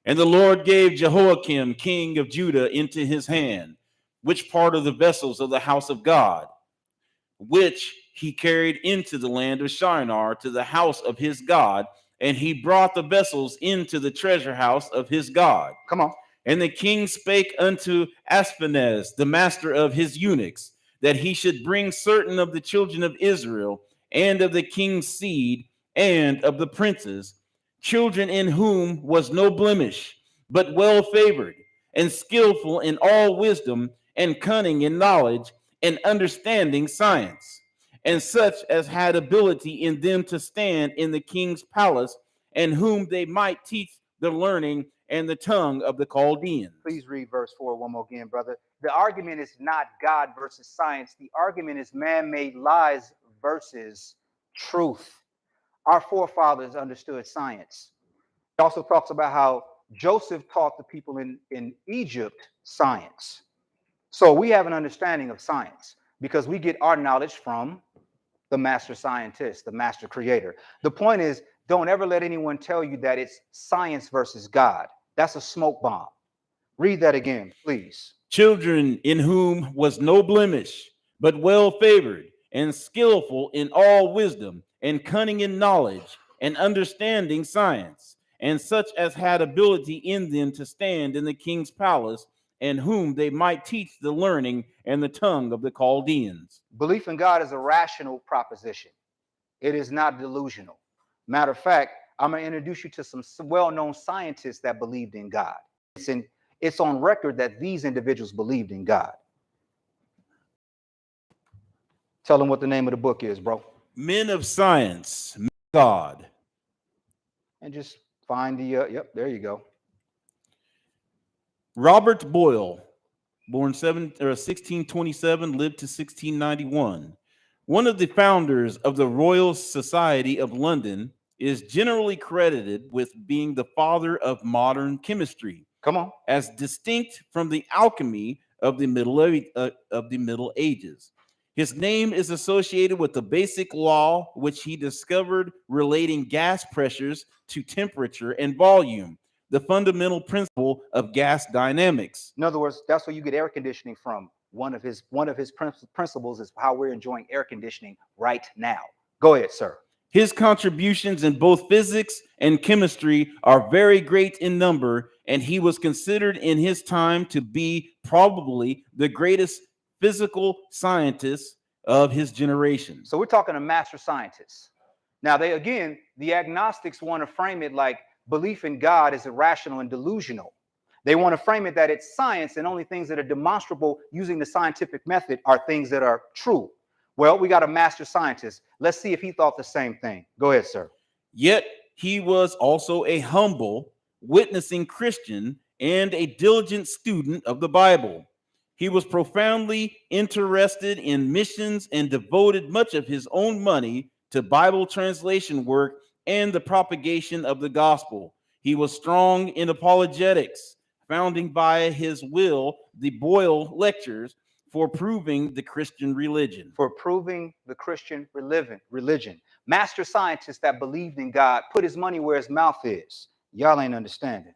S4: And the Lord gave Jehoiakim, king of Judah, into his hand, which part of the vessels of the house of God, which he carried into the land of Shinar to the house of his God, and he brought the vessels into the treasure house of his God.
S3: Come on.
S4: And the king spake unto Ashpenaz, the master of his eunuchs, that he should bring certain of the children of Israel, and of the king's seed, and of the princes, children in whom was no blemish, but well favored, and skillful in all wisdom, and cunning in knowledge, and understanding science, and such as had ability in them to stand in the king's palace, and whom they might teach the learning and the tongue of the Chaldeans.
S3: Please read verse 4 one more again, brother. The argument is not God versus science. The argument is man-made lies versus truth. Our forefathers understood science. It also talks about how Joseph taught the people in Egypt science. So we have an understanding of science because we get our knowledge from the master scientist, the master creator. The point is, don't ever let anyone tell you that it's science versus God. That's a smoke bomb. Read that again, please.
S4: Children in whom was no blemish, but well favored, and skillful in all wisdom, and cunning in knowledge, and understanding science, and such as had ability in them to stand in the king's palace, and whom they might teach the learning and the tongue of the Chaldeans.
S3: Belief in God is a rational proposition. It is not delusional. Matter of fact, I'm going to introduce you to some well-known scientists that believed in God. It's on record that these individuals believed in God. Tell them what the name of the book is, bro.
S4: Men of Science, God.
S3: And just find the, yep, there you go.
S4: Robert Boyle, born 1627, lived to 1691. One of the founders of the Royal Society of London, is generally credited with being the father of modern chemistry.
S3: Come on.
S4: As distinct from the alchemy of the Middle Ages. His name is associated with the basic law which he discovered relating gas pressures to temperature and volume, the fundamental principle of gas dynamics.
S3: In other words, that's where you get air conditioning from. One of his principles is how we're enjoying air conditioning right now. Go ahead, sir.
S4: His contributions in both physics and chemistry are very great in number, and he was considered in his time to be probably the greatest physical scientist of his generation.
S3: So we're talking to master scientists. Now, the agnostics want to frame it like belief in God is irrational and delusional. They want to frame it that it's science and only things that are demonstrable using the scientific method are things that are true. Well, we got a master scientist. Let's see if he thought the same thing. Go ahead, sir.
S4: Yet he was also a humble, witnessing Christian and a diligent student of the Bible. He was profoundly interested in missions and devoted much of his own money to Bible translation work and the propagation of the gospel. He was strong in apologetics, founding by his will the Boyle Lectures for proving the Christian religion.
S3: For proving the Christian religion. Master scientists that believed in God put his money where his mouth is. Y'all ain't understanding.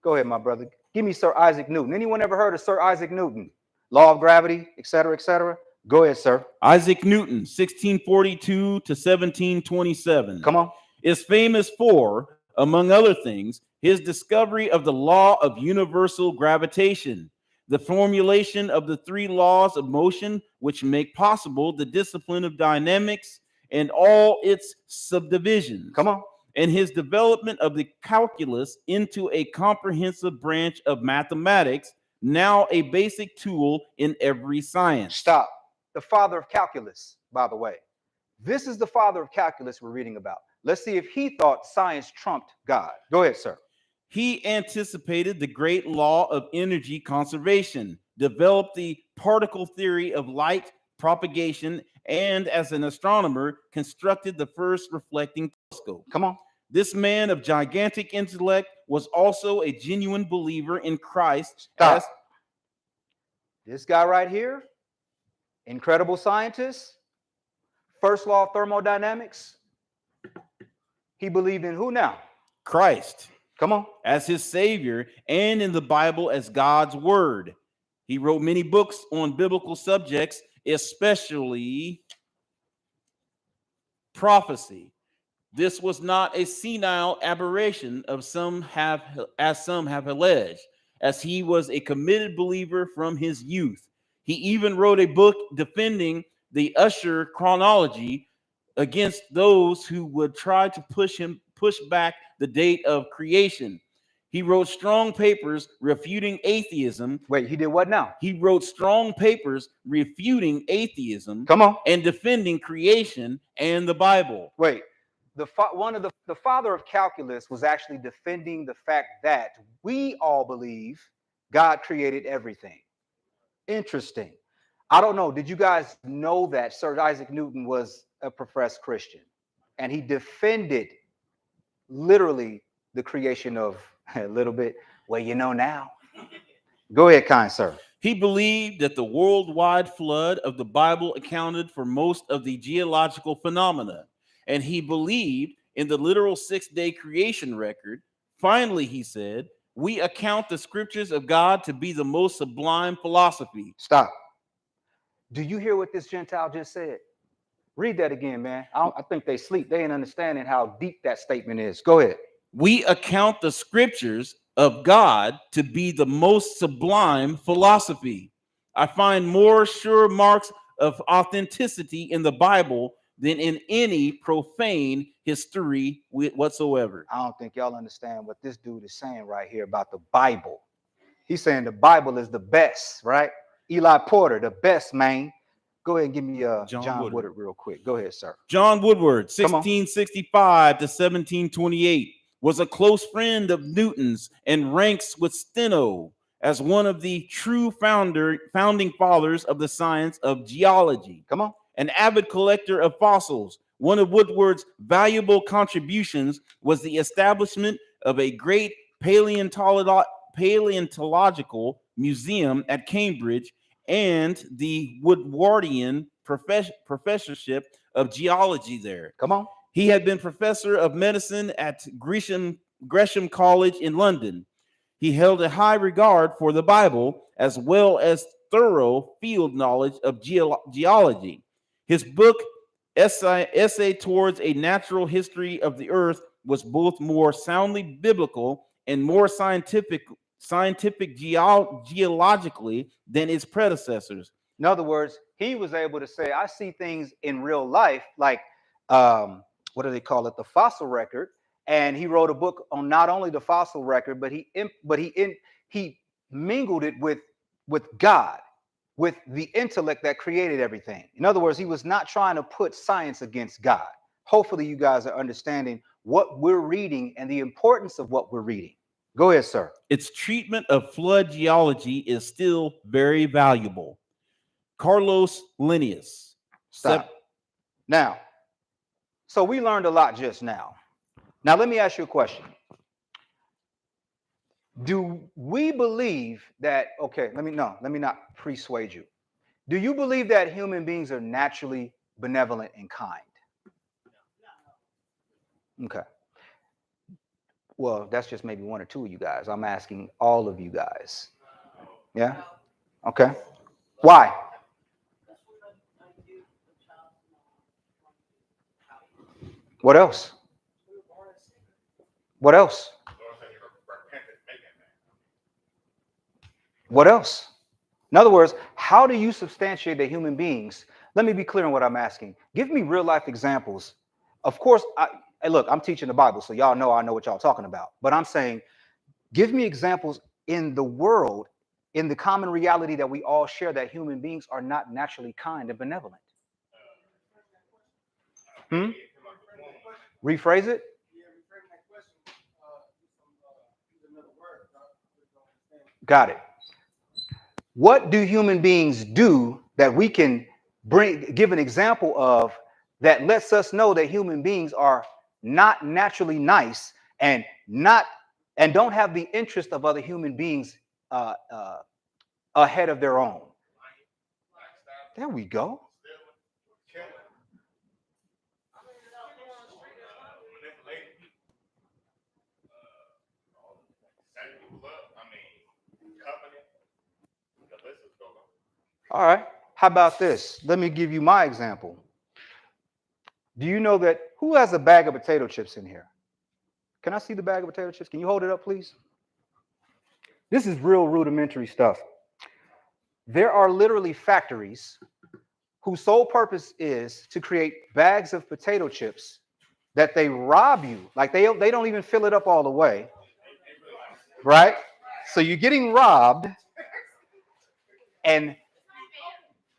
S3: Go ahead, my brother. Give me Sir Isaac Newton. Anyone ever heard of Sir Isaac Newton? Law of gravity, etc., etc. Go ahead, sir.
S4: Isaac Newton, 1642 to 1727.
S3: Come on.
S4: Is famous for, among other things, his discovery of the law of universal gravitation, the formulation of the three laws of motion which make possible the discipline of dynamics and all its subdivisions.
S3: Come on.
S4: And his development of the calculus into a comprehensive branch of mathematics, now a basic tool in every science.
S3: Stop. The father of calculus, by the way. This is the father of calculus we're reading about. Let's see if he thought science trumped God. Go ahead, sir.
S4: He anticipated the great law of energy conservation, developed the particle theory of light propagation, and as an astronomer, constructed the first reflecting telescope.
S3: Come on.
S4: This man of gigantic intellect was also a genuine believer in Christ.
S3: Stop. This guy right here, incredible scientist, first law of thermodynamics. He believed in who now?
S4: Christ.
S3: Come on.
S4: As his savior, and in the Bible as God's word. He wrote many books on biblical subjects, especially prophecy. This was not a senile aberration as some have alleged, as he was a committed believer from his youth. He even wrote a book defending the Usher chronology against those who would try to push back the date of creation. He wrote strong papers refuting atheism.
S3: Wait, he did what now?
S4: He wrote strong papers refuting atheism.
S3: Come on.
S4: And defending creation and the Bible.
S3: Wait, the father of calculus was actually defending the fact that we all believe God created everything. Interesting. I don't know. Did you guys know that Sir Isaac Newton was a professed Christian? And he defended literally the creation of a little bit. Well, you know now. Go ahead, kind sir.
S4: He believed that the worldwide flood of the Bible accounted for most of the geological phenomena. And he believed in the literal 6-day creation record. Finally, he said, we account the scriptures of God to be the most sublime philosophy.
S3: Stop. Do you hear what this Gentile just said? Read that again, man. I think they sleep. They ain't understanding how deep that statement is. Go ahead.
S4: We account the scriptures of God to be the most sublime philosophy. I find more sure marks of authenticity in the Bible than in any profane history whatsoever.
S3: I don't think y'all understand what this dude is saying right here about the Bible. He's saying the Bible is the best, right? Eli Porter, the best, man. Go ahead and give me John Woodward real quick. Go ahead, sir.
S4: John Woodward, 1665 to 1728, was a close friend of Newton's and ranks with Steno as one of the true founding fathers of the science of geology.
S3: Come on.
S4: An avid collector of fossils, one of Woodward's valuable contributions was the establishment of a great paleontological museum at Cambridge and the Woodwardian professorship of geology there.
S3: Come on.
S4: He had been professor of medicine at Gresham College in London. He held a high regard for the Bible as well as thorough field knowledge of geology. His book, Essay Towards a Natural History of the Earth, was both more soundly biblical and more scientific geologically than its predecessors.
S3: In other words, he was able to say, I see things in real life, like, what do they call it? The fossil record. And he wrote a book on not only the fossil record, but he mingled it with God, with the intellect that created everything. In other words, he was not trying to put science against God. Hopefully you guys are understanding what we're reading and the importance of what we're reading. Go ahead, sir.
S4: Its treatment of flood geology is still very valuable. Carlos Linnaeus.
S3: Stop. Now, so we learned a lot just now. Now, let me ask you a question. Do we believe that, okay, let me not persuade you. Do you believe that human beings are naturally benevolent and kind? Okay. Well, that's just maybe one or two of you guys. I'm asking all of you guys. Yeah? Okay. Why? What else? What else? What else? In other words, how do you substantiate that human beings? Let me be clear on what I'm asking. Give me real life examples. Of course, hey, look, I'm teaching the Bible, so y'all know I know what y'all talking about. But I'm saying, give me examples in the world, in the common reality that we all share, that human beings are not naturally kind and benevolent. Rephrase it. Got it. What do human beings do that we can give an example of that lets us know that human beings are not naturally nice and don't have the interest of other human beings ahead of their own? There we go. All right. How about this? Let me give you my example. Do you know that who has a bag of potato chips in here? Can I see the bag of potato chips? Can you hold it up, please? This is real rudimentary stuff. There are literally factories whose sole purpose is to create bags of potato chips that they rob you. Like they don't even fill it up all the way. Right? So you're getting robbed. And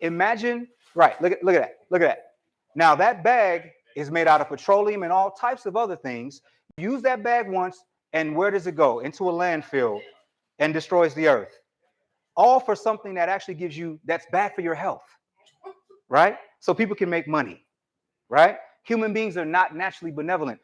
S3: imagine, right, look at that. Now that bag is made out of petroleum and all types of other things. Use that bag once, and where does it go? Into a landfill and destroys the earth. All for something that actually gives you, that's bad for your health, right? So people can make money, right? Human beings are not naturally benevolent.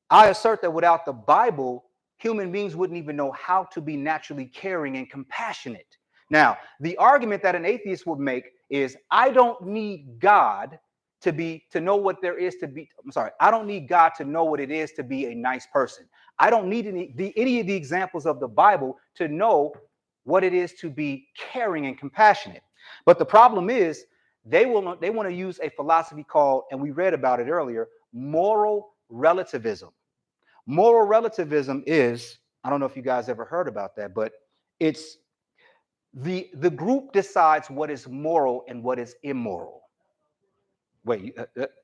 S3: I assert that without the Bible, human beings wouldn't even know how to be naturally caring and compassionate. Now, the argument that an atheist would make is, I don't need God to know what there is to be. I'm sorry. I don't need God to know what it is to be a nice person. I don't need any of the examples of the Bible to know what it is to be caring and compassionate. But the problem is they want to use a philosophy called, and we read about it earlier, moral relativism. Moral relativism is, I don't know if you guys ever heard about that, but it's the group decides what is moral and what is immoral. Wait,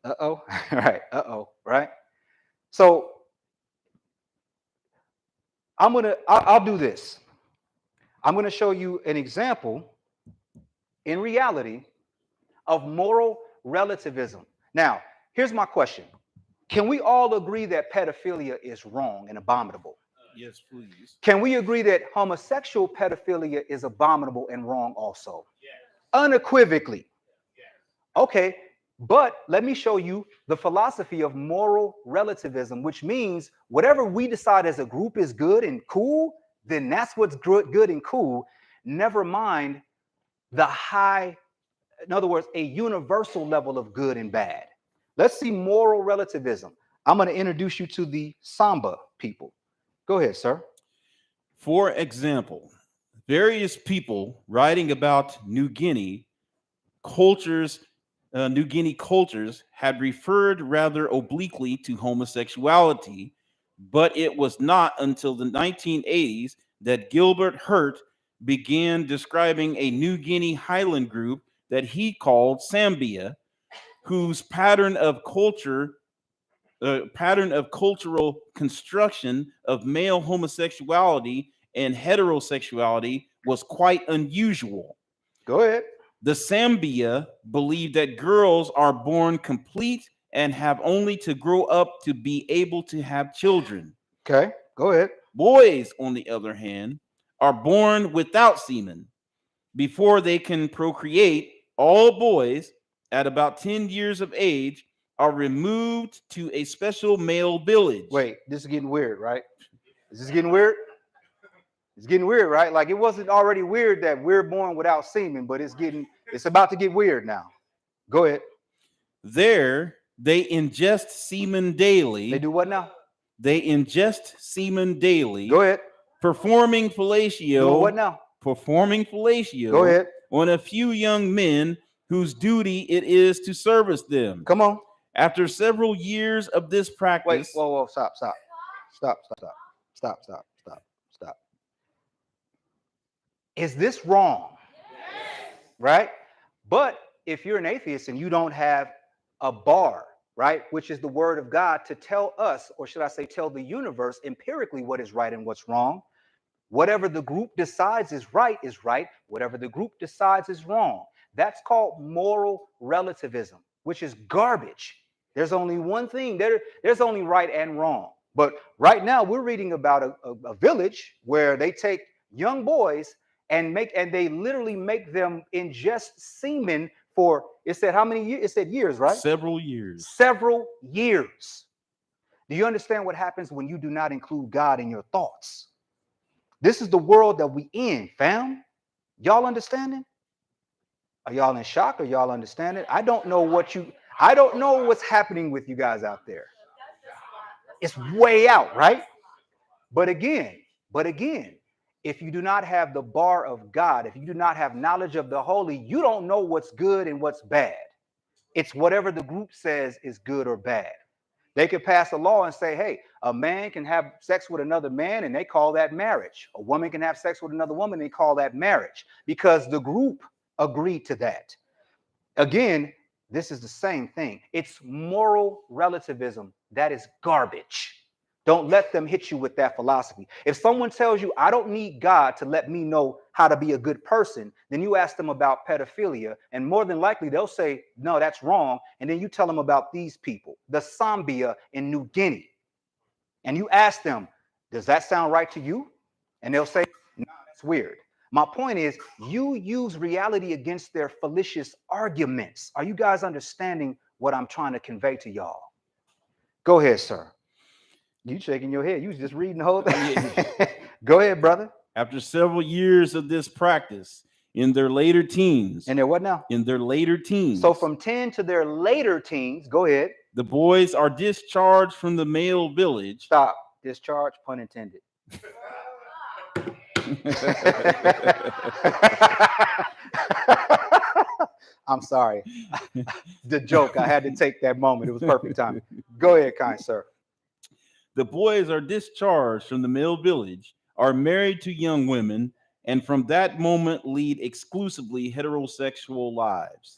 S3: uh-oh, right, uh-oh, right? So I'll do this. I'm going to show you an example in reality of moral relativism. Now, here's my question. Can we all agree that pedophilia is wrong and abominable?
S4: Yes, please.
S3: Can we agree that homosexual pedophilia is abominable and wrong also? Yes. Unequivocally. Yes. Okay, but let me show you the philosophy of moral relativism, which means whatever we decide as a group is good and cool, then that's what's good and cool. Never mind the high, in other words, a universal level of good and bad. Let's see moral relativism. I'm going to introduce you to the Samba people. Go ahead, sir.
S4: For example, various people writing about New Guinea cultures had referred rather obliquely to homosexuality, but it was not until the 1980s that Gilbert Hurt began describing a New Guinea Highland group that he called Sambia, whose pattern of cultural construction of male homosexuality and heterosexuality was quite unusual.
S3: Go ahead.
S4: The Sambia believed that girls are born complete and have only to grow up to be able to have children.
S3: Okay, go ahead.
S4: Boys, on the other hand, are born without semen. Before they can procreate, all boys at about 10 years of age are removed to a special male village.
S3: Wait, this is getting weird, right? Is this getting weird? It's getting weird, right? Like it wasn't already weird that we're born without semen, but it's about to get weird now. Go ahead.
S4: There, they ingest semen daily.
S3: They do what now?
S4: They ingest semen daily.
S3: Go ahead.
S4: Performing fellatio.
S3: Doing what now?
S4: Performing fellatio.
S3: Go ahead.
S4: On a few young men whose duty it is to service them.
S3: Come on.
S4: After several years of this practice.
S3: Wait, whoa, stop. Is this wrong? Yes. Right? But if you're an atheist and you don't have a bar, right, which is the word of God to tell us, or should I say tell the universe empirically what is right and what's wrong, whatever the group decides is right. Whatever the group decides is wrong. That's called moral relativism, which is garbage. There's only one thing. There's only right and wrong. But right now we're reading about a village where they take young boys and they literally make them ingest semen for, it said how many years? It said years, right?
S4: Several years.
S3: Several years. Do you understand what happens when you do not include God in your thoughts? This is the world that we in, fam. Y'all understanding? Are y'all in shock? Or y'all understanding? I don't know what's happening with you guys out there. It's way out, right? But again, if you do not have the bar of God, if you do not have knowledge of the holy, you don't know what's good and what's bad. It's whatever the group says is good or bad. They could pass a law and say, hey, a man can have sex with another man and they call that marriage. A woman can have sex with another woman, they call that marriage because the group agreed to that. Again, this is the same thing. It's moral relativism. That is garbage. Don't let them hit you with that philosophy. If someone tells you, I don't need God to let me know how to be a good person, then you ask them about pedophilia, and more than likely they'll say, no, that's wrong. And then you tell them about these people, the Sambia in New Guinea. And you ask them, does that sound right to you? And they'll say, no, that's weird. My point is, you use reality against their fallacious arguments. Are you guys understanding what I'm trying to convey to y'all? Go ahead, sir. You shaking your head. You was just reading the whole thing. Go ahead, brother.
S4: After several years of this practice, in their later teens.
S3: And they're what now?
S4: In their later teens.
S3: So from 10 to their later teens, go ahead.
S4: The boys are discharged from the male village.
S3: Stop. Discharge, pun intended. I'm sorry. The joke, I had to take that moment. It was perfect timing. Go ahead, kind sir.
S4: The boys are discharged from the male village, are married to young women, and from that moment lead exclusively heterosexual lives.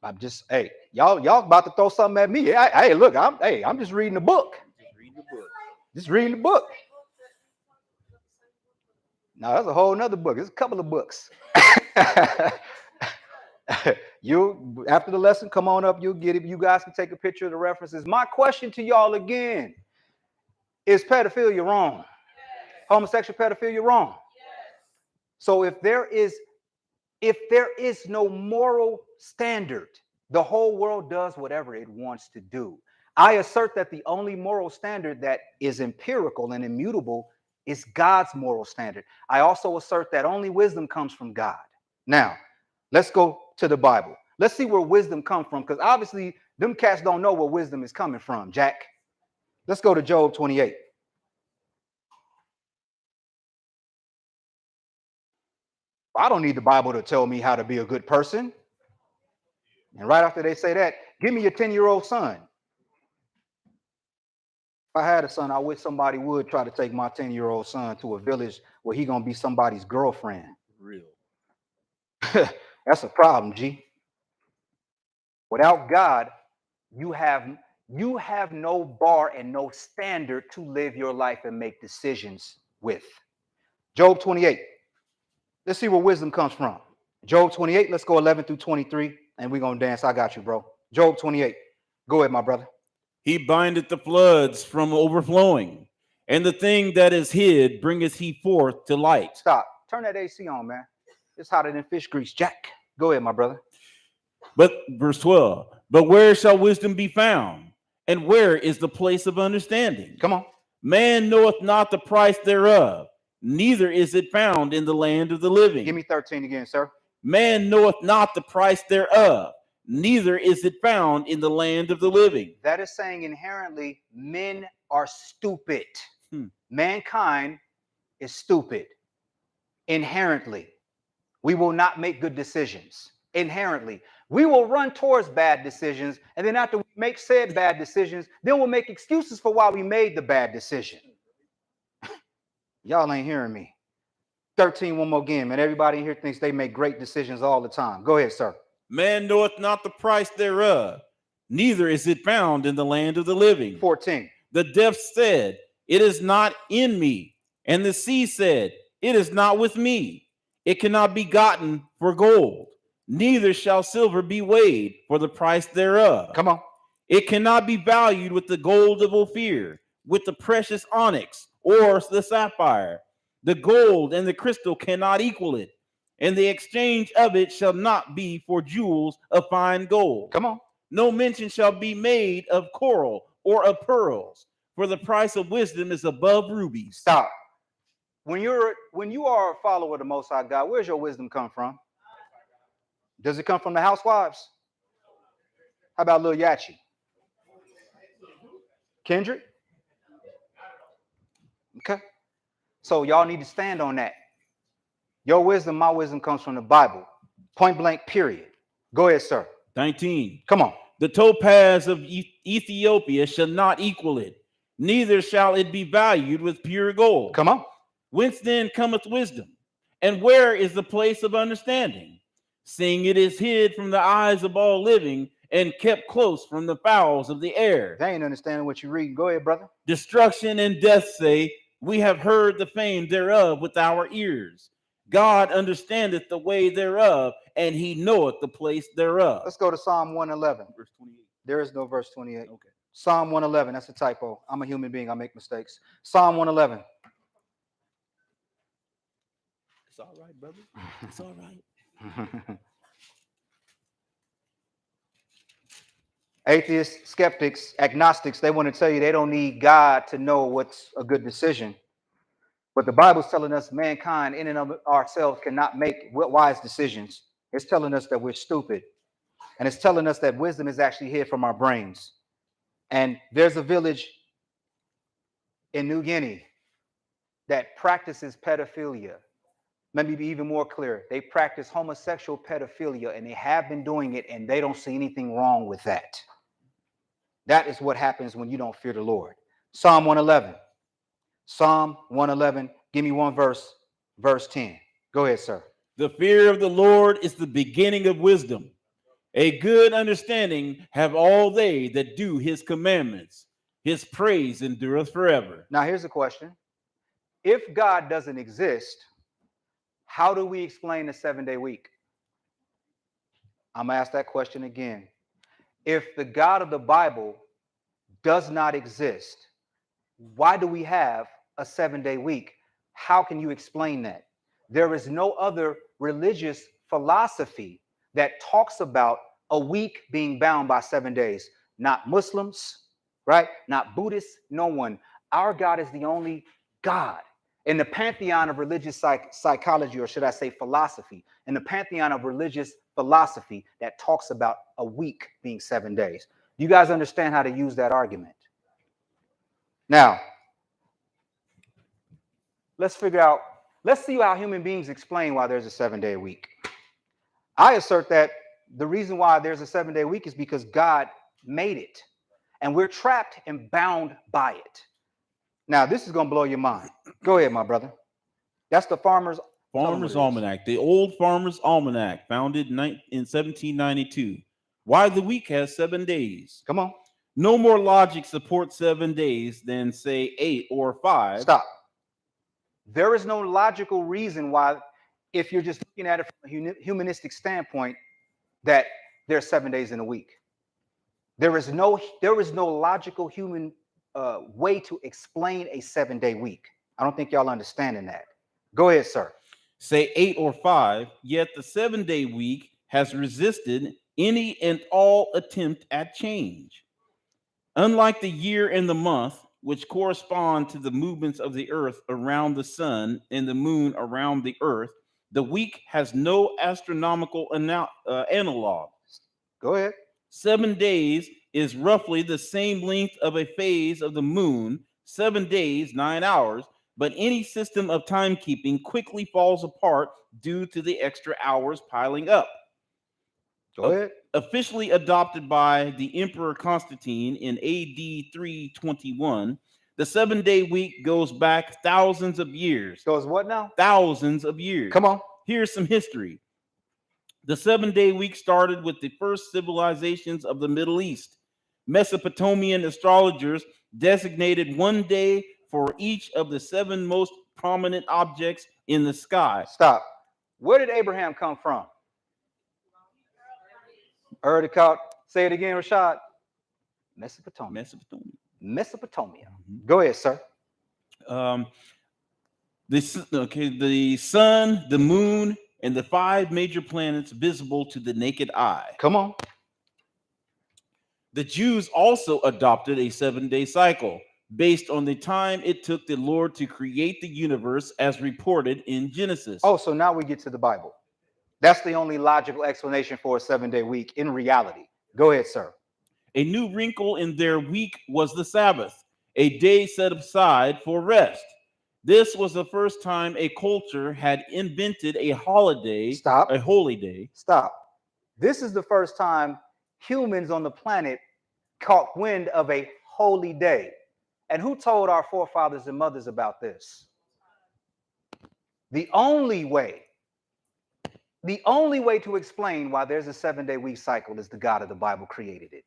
S3: I'm just, hey, y'all about to throw something at me. Hey, look, I'm just reading the book. Just reading the book. Now that's a whole nother book. There's a couple of books. You, after the lesson, come on up. You'll get it. You guys can take a picture of the references. My question to y'all again: is pedophilia wrong? Homosexual pedophilia wrong? So if there is no moral standard, the whole world does whatever it wants to do. I assert that the only moral standard that is empirical and immutable is God's moral standard. I also assert that only wisdom comes from God. Now, let's go to the Bible. Let's see where wisdom comes from, because obviously them cats don't know where wisdom is coming from, Jack. Let's go to Job 28. I don't need the Bible to tell me how to be a good person. And right after they say that, give me your 10-year-old son. If I had a son, I wish somebody would try to take my 10-year-old son to a village where he's going to be somebody's girlfriend.
S4: Real.
S3: That's a problem, G. Without God, you have no bar and no standard to live your life and make decisions with. Job 28. Let's see where wisdom comes from. Job 28, let's go 11 through 23, and we're going to dance. I got you, bro. Job 28. Go ahead, my brother.
S4: He bindeth the floods from overflowing, and the thing that is hid bringeth he forth to light.
S3: Stop. Turn that AC on, man. It's hotter than fish grease, Jack. Go ahead, my brother.
S4: But verse 12, but where shall wisdom be found? And where is the place of understanding?
S3: Come on.
S4: Man knoweth not the price thereof, neither is it found in the land of the living.
S3: Give me 13 again, sir.
S4: Man knoweth not the price thereof, neither is it found in the land of the living.
S3: That is saying inherently men are stupid. Mankind is stupid. Inherently. We will not make good decisions. Inherently. We will run towards bad decisions, and then after we make said bad decisions, then we'll make excuses for why we made the bad decision. Y'all ain't hearing me. 13, one more again, man. Everybody in here thinks they make great decisions all the time. Go ahead, sir.
S4: Man knoweth not the price thereof, neither is it found in the land of the living.
S3: 14.
S4: The depths said, it is not in me. And the sea said, it is not with me. It cannot be gotten for gold, neither shall silver be weighed for the price thereof.
S3: Come on.
S4: It cannot be valued with the gold of Ophir, with the precious onyx or the sapphire. The gold and the crystal cannot equal it, and the exchange of it shall not be for jewels of fine gold.
S3: Come on.
S4: No mention shall be made of coral or of pearls, for the price of wisdom is above rubies.
S3: Stop. When you are a follower of the Most High God, where's your wisdom come from? Does it come from the housewives? How about Lil Yachi? Kendrick? Okay. So y'all need to stand on that. Your wisdom, my wisdom comes from the Bible. Point blank, period. Go ahead, sir.
S4: 19.
S3: Come on.
S4: The topaz of Ethiopia shall not equal it, neither shall it be valued with pure gold.
S3: Come on.
S4: Whence then cometh wisdom? And where is the place of understanding? Seeing it is hid from the eyes of all living and kept close from the fowls of the air.
S3: They ain't understanding what you're reading. Go ahead, brother.
S4: Destruction and death say, we have heard the fame thereof with our ears. God understandeth the way thereof, and he knoweth the place thereof.
S3: Let's go to Psalm 111.
S4: Verse 28.
S3: There is no verse 28.
S4: Okay.
S3: Psalm 111. That's a typo. I'm a human being. I make mistakes. Psalm 111.
S4: It's all right, brother. It's all right.
S3: Atheists, skeptics, agnostics, they want to tell you they don't need God to know what's a good decision. But the Bible's telling us mankind in and of ourselves cannot make wise decisions. It's telling us that we're stupid. And it's telling us that wisdom is actually hid from our brains. And there's a village in New Guinea that practices pedophilia. Let me be even more clear. They practice homosexual pedophilia, and they have been doing it, and they don't see anything wrong with that. That is what happens when you don't fear the Lord. Psalm 111. Psalm 111. Give me one verse. Verse 10. Go ahead, sir.
S4: The fear of the Lord is the beginning of wisdom. A good understanding have all they that do his commandments. His praise endureth forever.
S3: Now, here's a question. If God doesn't exist, how do we explain the 7-day week? I'm going to ask that question again. If the God of the Bible does not exist, why do we have a 7-day week? How can you explain that? There is no other religious philosophy that talks about a week being bound by 7 days. Not Muslims, right? Not Buddhists, no one. Our God is the only God. In the pantheon of religious psychology, or should I say philosophy, in the pantheon of religious philosophy that talks about a week being 7 days. Do you guys understand how to use that argument? Now, let's see how human beings explain why there's a 7-day week. I assert that the reason why there's a 7-day week is because God made it, and we're trapped and bound by it. Now, this is going to blow your mind. Go ahead, my brother. That's the Farmer's
S4: Almanac, the old Farmer's Almanac, founded in 1792. Why the week has 7 days.
S3: Come on.
S4: No more logic supports 7 days than, say, 8 or 5.
S3: Stop. There is no logical reason why, if you're just looking at it from a humanistic standpoint, that there's 7 days in a week. There is no logical human way to explain a 7-day week. I don't think y'all understanding that. Go ahead, sir.
S4: Say 8 or 5, yet the 7-day week has resisted any and all attempt at change. Unlike the year and the month, which correspond to the movements of the earth around the sun and the moon around the earth, the week has no astronomical analog.
S3: Go ahead.
S4: 7 days is roughly the same length of a phase of the moon, 7 days, 9 hours, but any system of timekeeping quickly falls apart due to the extra hours piling up.
S3: Go ahead.
S4: Officially adopted by the Emperor Constantine in AD 321, the 7-day week goes back thousands of years.
S3: Goes what now?
S4: Thousands of years.
S3: Come on.
S4: Here's some history. The 7-day week started with the first civilizations of the Middle East. Mesopotamian astrologers designated 1 day for each of the 7 most prominent objects in the sky.
S3: Stop. Where did Abraham come from? Heard it called. Say it again, Rashad. Mesopotamia. Mesopotamia. Go ahead, sir.
S4: The sun, the moon, and the 5 major planets visible to the naked eye.
S3: Come on.
S4: The Jews also adopted a 7-day cycle based on the time it took the Lord to create the universe as reported in Genesis.
S3: Oh, so now we get to the Bible. That's the only logical explanation for a 7-day week in reality. Go ahead, sir.
S4: A new wrinkle in their week was the Sabbath, a day set aside for rest. This was the first time a culture had invented a holiday.
S3: Stop.
S4: A holy day.
S3: Stop. This is the first time humans on the planet caught wind of a holy day. And who told our forefathers and mothers about this? The only way to explain why there's a 7-day week cycle is the God of the Bible created it.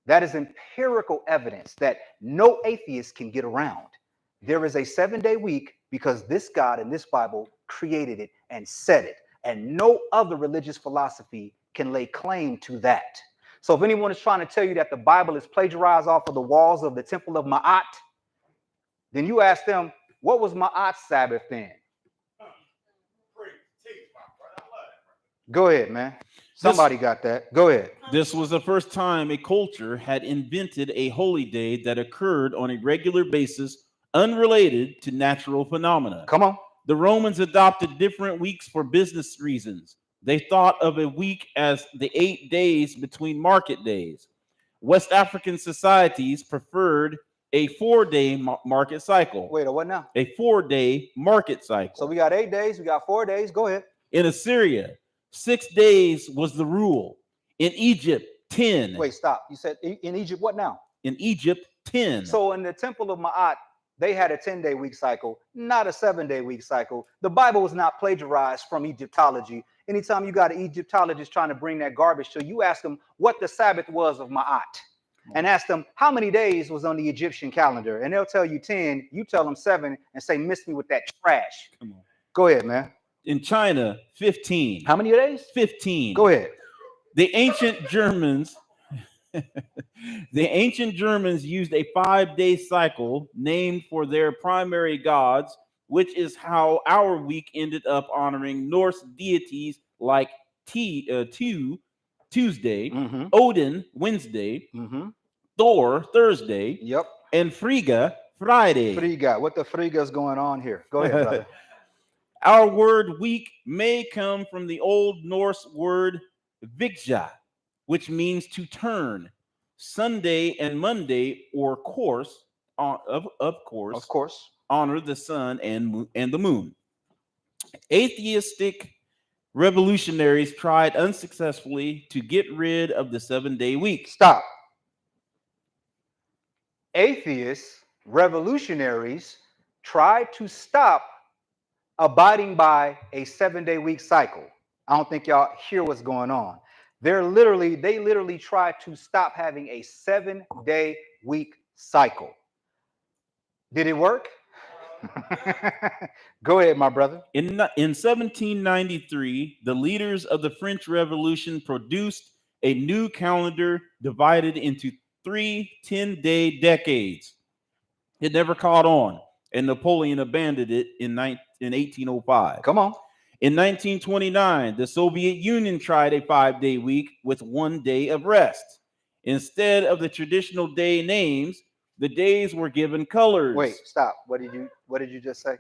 S3: That is empirical evidence that no atheist can get around. There is a 7-day week because this God in this Bible created it and said it. And no other religious philosophy can lay claim to that. So if anyone is trying to tell you that the Bible is plagiarized off of the walls of the temple of Ma'at, then you ask them, what was Ma'at's Sabbath then? Go ahead, man. Somebody got that. Go ahead.
S4: This was the first time a culture had invented a holy day that occurred on a regular basis, unrelated to natural phenomena.
S3: Come on.
S4: The Romans adopted different weeks for business reasons. They thought of a week as the 8 days between market days. West African societies preferred a 4-day market cycle.
S3: Wait, what now?
S4: A 4-day market cycle.
S3: So we got 8 days, we got 4 days. Go ahead.
S4: In Assyria, 6 days was the rule. In Egypt, 10.
S3: Wait, stop. You said in Egypt, what now?
S4: In Egypt, 10.
S3: So in the temple of Ma'at, they had a 10-day week cycle, not a 7-day week cycle. The Bible was not plagiarized from Egyptology. Anytime you got an Egyptologist trying to bring that garbage to you, ask them what the Sabbath was of Ma'at. And ask them how many days was on the Egyptian calendar. And they'll tell you 10, you tell them 7 and say, miss me with that trash.
S4: Come on.
S3: Go ahead, man.
S4: In China, 15.
S3: How many days?
S4: 15.
S3: Go ahead.
S4: The ancient Germans used a 5-day cycle named for their primary gods, which is how our week ended up honoring Norse deities like Tuesday, Odin, Wednesday, Thor, Thursday, and Frigga, Friday.
S3: Frigga. What the Frigga's going on here? Go ahead, brother.
S4: Our word week may come from the Old Norse word vigja, which means to turn. Sunday and Monday, of course, honor the sun and the moon. Atheistic revolutionaries tried unsuccessfully to get rid of the 7-day week.
S3: Stop. Atheists, revolutionaries tried to stop abiding by a 7-day week cycle. I don't think y'all hear what's going on. They literally tried to stop having a 7-day week cycle. Did it work? Go ahead, my brother.
S4: In 1793, the leaders of the French Revolution produced a new calendar divided into 3 10-day decades. It never caught on, and Napoleon abandoned it in 1805.
S3: Come on.
S4: In 1929, the Soviet Union tried a 5-day week with 1 day of rest. Instead of the traditional day names, the days were given colors.
S3: Wait, stop. What did you just say?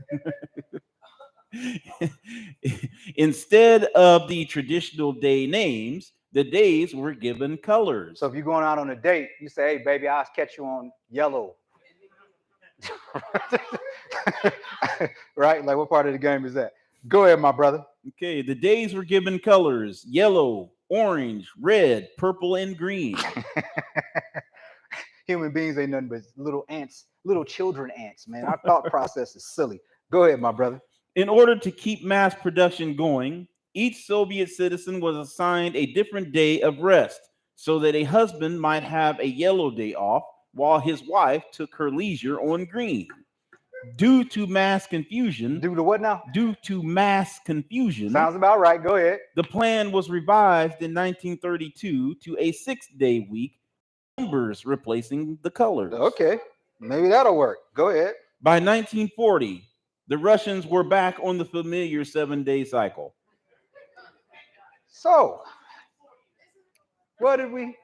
S4: Instead of the traditional day names, the days were given colors.
S3: So if you're going out on a date, you say, hey, baby, I'll catch you on yellow. Right? Like, what part of the game is that? Go ahead, my brother.
S4: Okay, the days were given colors: yellow, orange, red, purple, and green.
S3: Human beings ain't nothing but little ants, little children ants, man. Our thought process is silly. Go ahead, my brother.
S4: In order to keep mass production going, each Soviet citizen was assigned a different day of rest so that a husband might have a yellow day off while his wife took her leisure on green. Due to mass confusion.
S3: Due to what now?
S4: Due to mass confusion.
S3: Sounds about right. Go ahead.
S4: The plan was revised in 1932 to a 6-day week, numbers replacing the colors.
S3: Okay, maybe that'll work. Go ahead.
S4: By 1940, the Russians were back on the familiar 7-day cycle.
S3: So, what did we?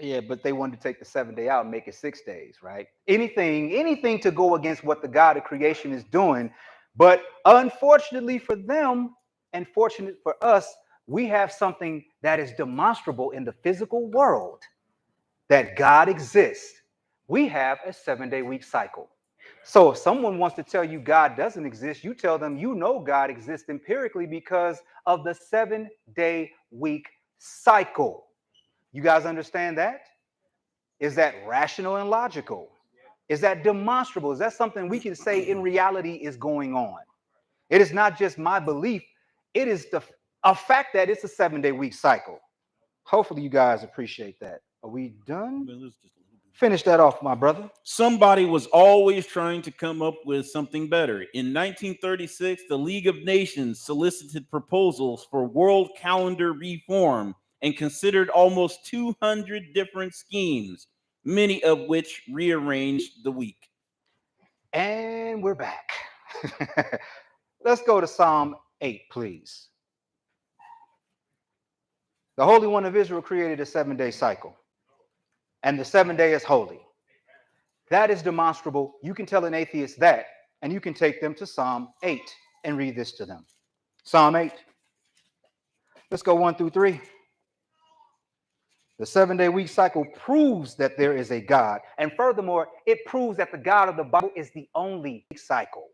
S3: Yeah, but they wanted to take the 7-day out and make it 6 days, right? Anything to go against what the God of creation is doing. But unfortunately for them, and fortunate for us, we have something that is demonstrable in the physical world, that God exists. We have a 7-day week cycle. So if someone wants to tell you God doesn't exist, you tell them you know God exists empirically because of the 7-day week cycle. You guys understand that? Is that rational and logical? Is that demonstrable? Is that something we can say in reality is going on? It is not just my belief. It is a fact that it's a 7-day week cycle. Hopefully you guys appreciate that. Are we done? Finish that off, my brother.
S4: Somebody was always trying to come up with something better. In 1936, the League of Nations solicited proposals for world calendar reform and considered almost 200 different schemes, many of which rearranged the week.
S3: And we're back. Let's go to Psalm 8, please. The Holy One of Israel created a 7-day cycle, and the 7th day is holy. That is demonstrable. You can tell an atheist that, and you can take them to Psalm 8 and read this to them. Psalm 8. Let's go 1 through 3. The 7-day week cycle proves that there is a God. And furthermore, it proves that the God of the Bible is the only cycle.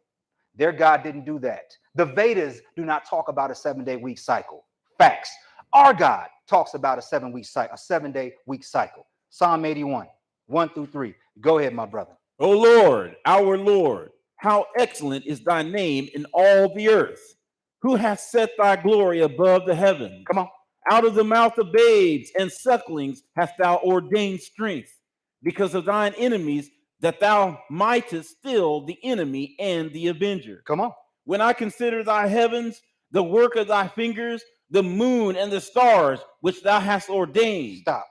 S3: Their God didn't do that. The Vedas do not talk about a 7-day week cycle. Facts. Our God talks about a 7-day week cycle. Psalm 81, 1 through 3. Go ahead, my brother.
S4: O Lord, our Lord, how excellent is thy name in all the earth. Who hath set thy glory above the heavens?
S3: Come on.
S4: Out of the mouth of babes and sucklings hast thou ordained strength, because of thine enemies, that thou mightest still the enemy and the avenger.
S3: Come on.
S4: When I consider thy heavens, the work of thy fingers, the moon and the stars, which thou hast ordained.
S3: Stop.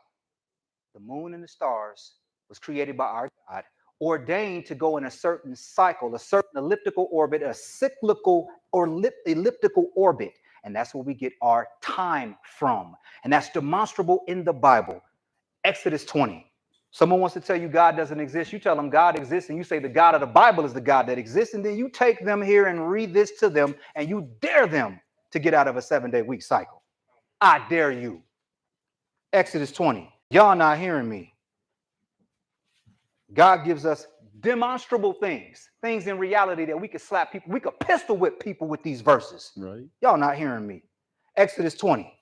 S3: The moon and the stars was created by our God, ordained to go in a certain cycle, a certain elliptical orbit, a cyclical or elliptical orbit. And that's where we get our time from. And that's demonstrable in the Bible. Exodus 20. Someone wants to tell you God doesn't exist. You tell them God exists, and you say the God of the Bible is the God that exists. And then you take them here and read this to them, and you dare them to get out of a 7-day week cycle. I dare you. Exodus 20. Y'all not hearing me. God gives us demonstrable things in reality that we could slap people. We could pistol whip people with these verses.
S4: Right.
S3: Y'all not hearing me. Exodus 20.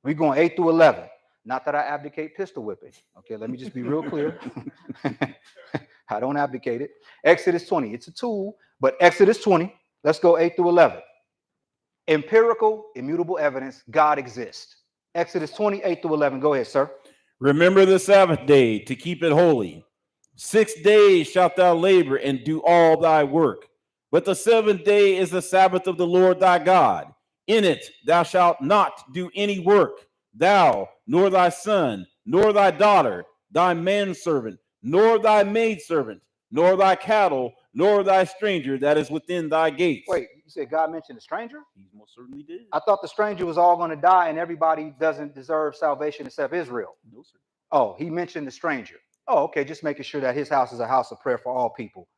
S3: We're going 8 through 11. Not that I abdicate pistol whipping. Okay, let me just be real clear. I don't abdicate it. Exodus 20. It's a tool, but Exodus 20. Let's go 8 through 11. Empirical, immutable evidence, God exists. Exodus 20, 8 through 11. Go ahead, sir.
S4: Remember the Sabbath day to keep it holy. 6 days shalt thou labor and do all thy work. But the 7th day is the Sabbath of the Lord thy God. In it thou shalt not do any work, thou, nor thy son, nor thy daughter, thy manservant, nor thy maidservant, nor thy cattle, nor thy stranger that is within thy gates.
S3: Wait, you said God mentioned a stranger?
S4: He most certainly did.
S3: I thought the stranger was all going to die and everybody doesn't deserve salvation except Israel.
S4: No, sir.
S3: Oh, he mentioned the stranger. Oh, okay, just making sure that his house is a house of prayer for all people.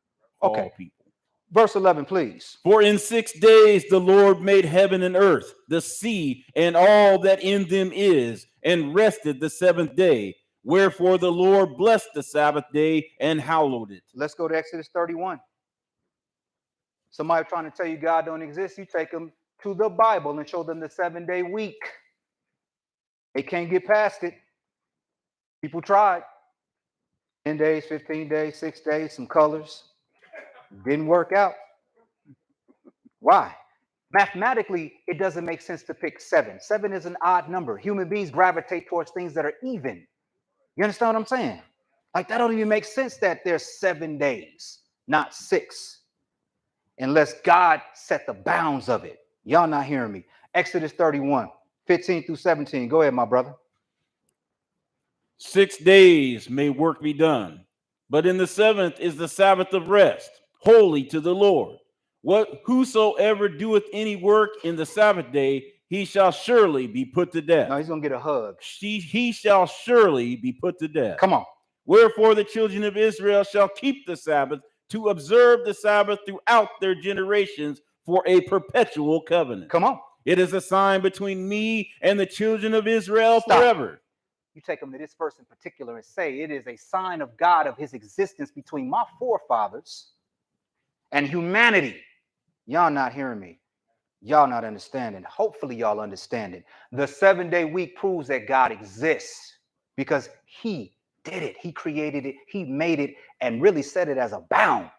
S3: Okay.
S4: All people.
S3: Verse 11, please.
S4: For in 6 days the Lord made heaven and earth, the sea, and all that in them is, and rested the 7th day. Wherefore the Lord blessed the Sabbath day and hallowed it.
S3: Let's go to Exodus 31. Somebody trying to tell you God don't exist, you take them to the Bible and show them the 7-day week. They can't get past it. People tried. 10 days, 15 days, 6 days, some colors. Didn't work out. Why? Mathematically, it doesn't make sense to pick 7. 7 is an odd number. Human beings gravitate towards things that are even. You understand what I'm saying? Like, that don't even make sense that there's 7 days, not 6. Unless God set the bounds of it. Y'all not hearing me. Exodus 31, 15 through 17. Go ahead, my brother.
S4: 6 days may work be done, but in the 7th is the Sabbath of rest, holy to the Lord. Whosoever doeth any work in the Sabbath day, he shall surely be put to death.
S3: No, he's going to get a hug.
S4: He shall surely be put to death.
S3: Come on.
S4: Wherefore the children of Israel shall keep the Sabbath, to observe the Sabbath throughout their generations for a perpetual covenant.
S3: Come on.
S4: It is a sign between me and the children of Israel forever.
S3: You take them to this verse in particular and say it is a sign of God, of his existence between my forefathers and humanity. Y'all not hearing me. Y'all not understanding. Hopefully y'all understand it. The 7-day week proves that God exists because he did it. He created it. He made it and really set it as a bound.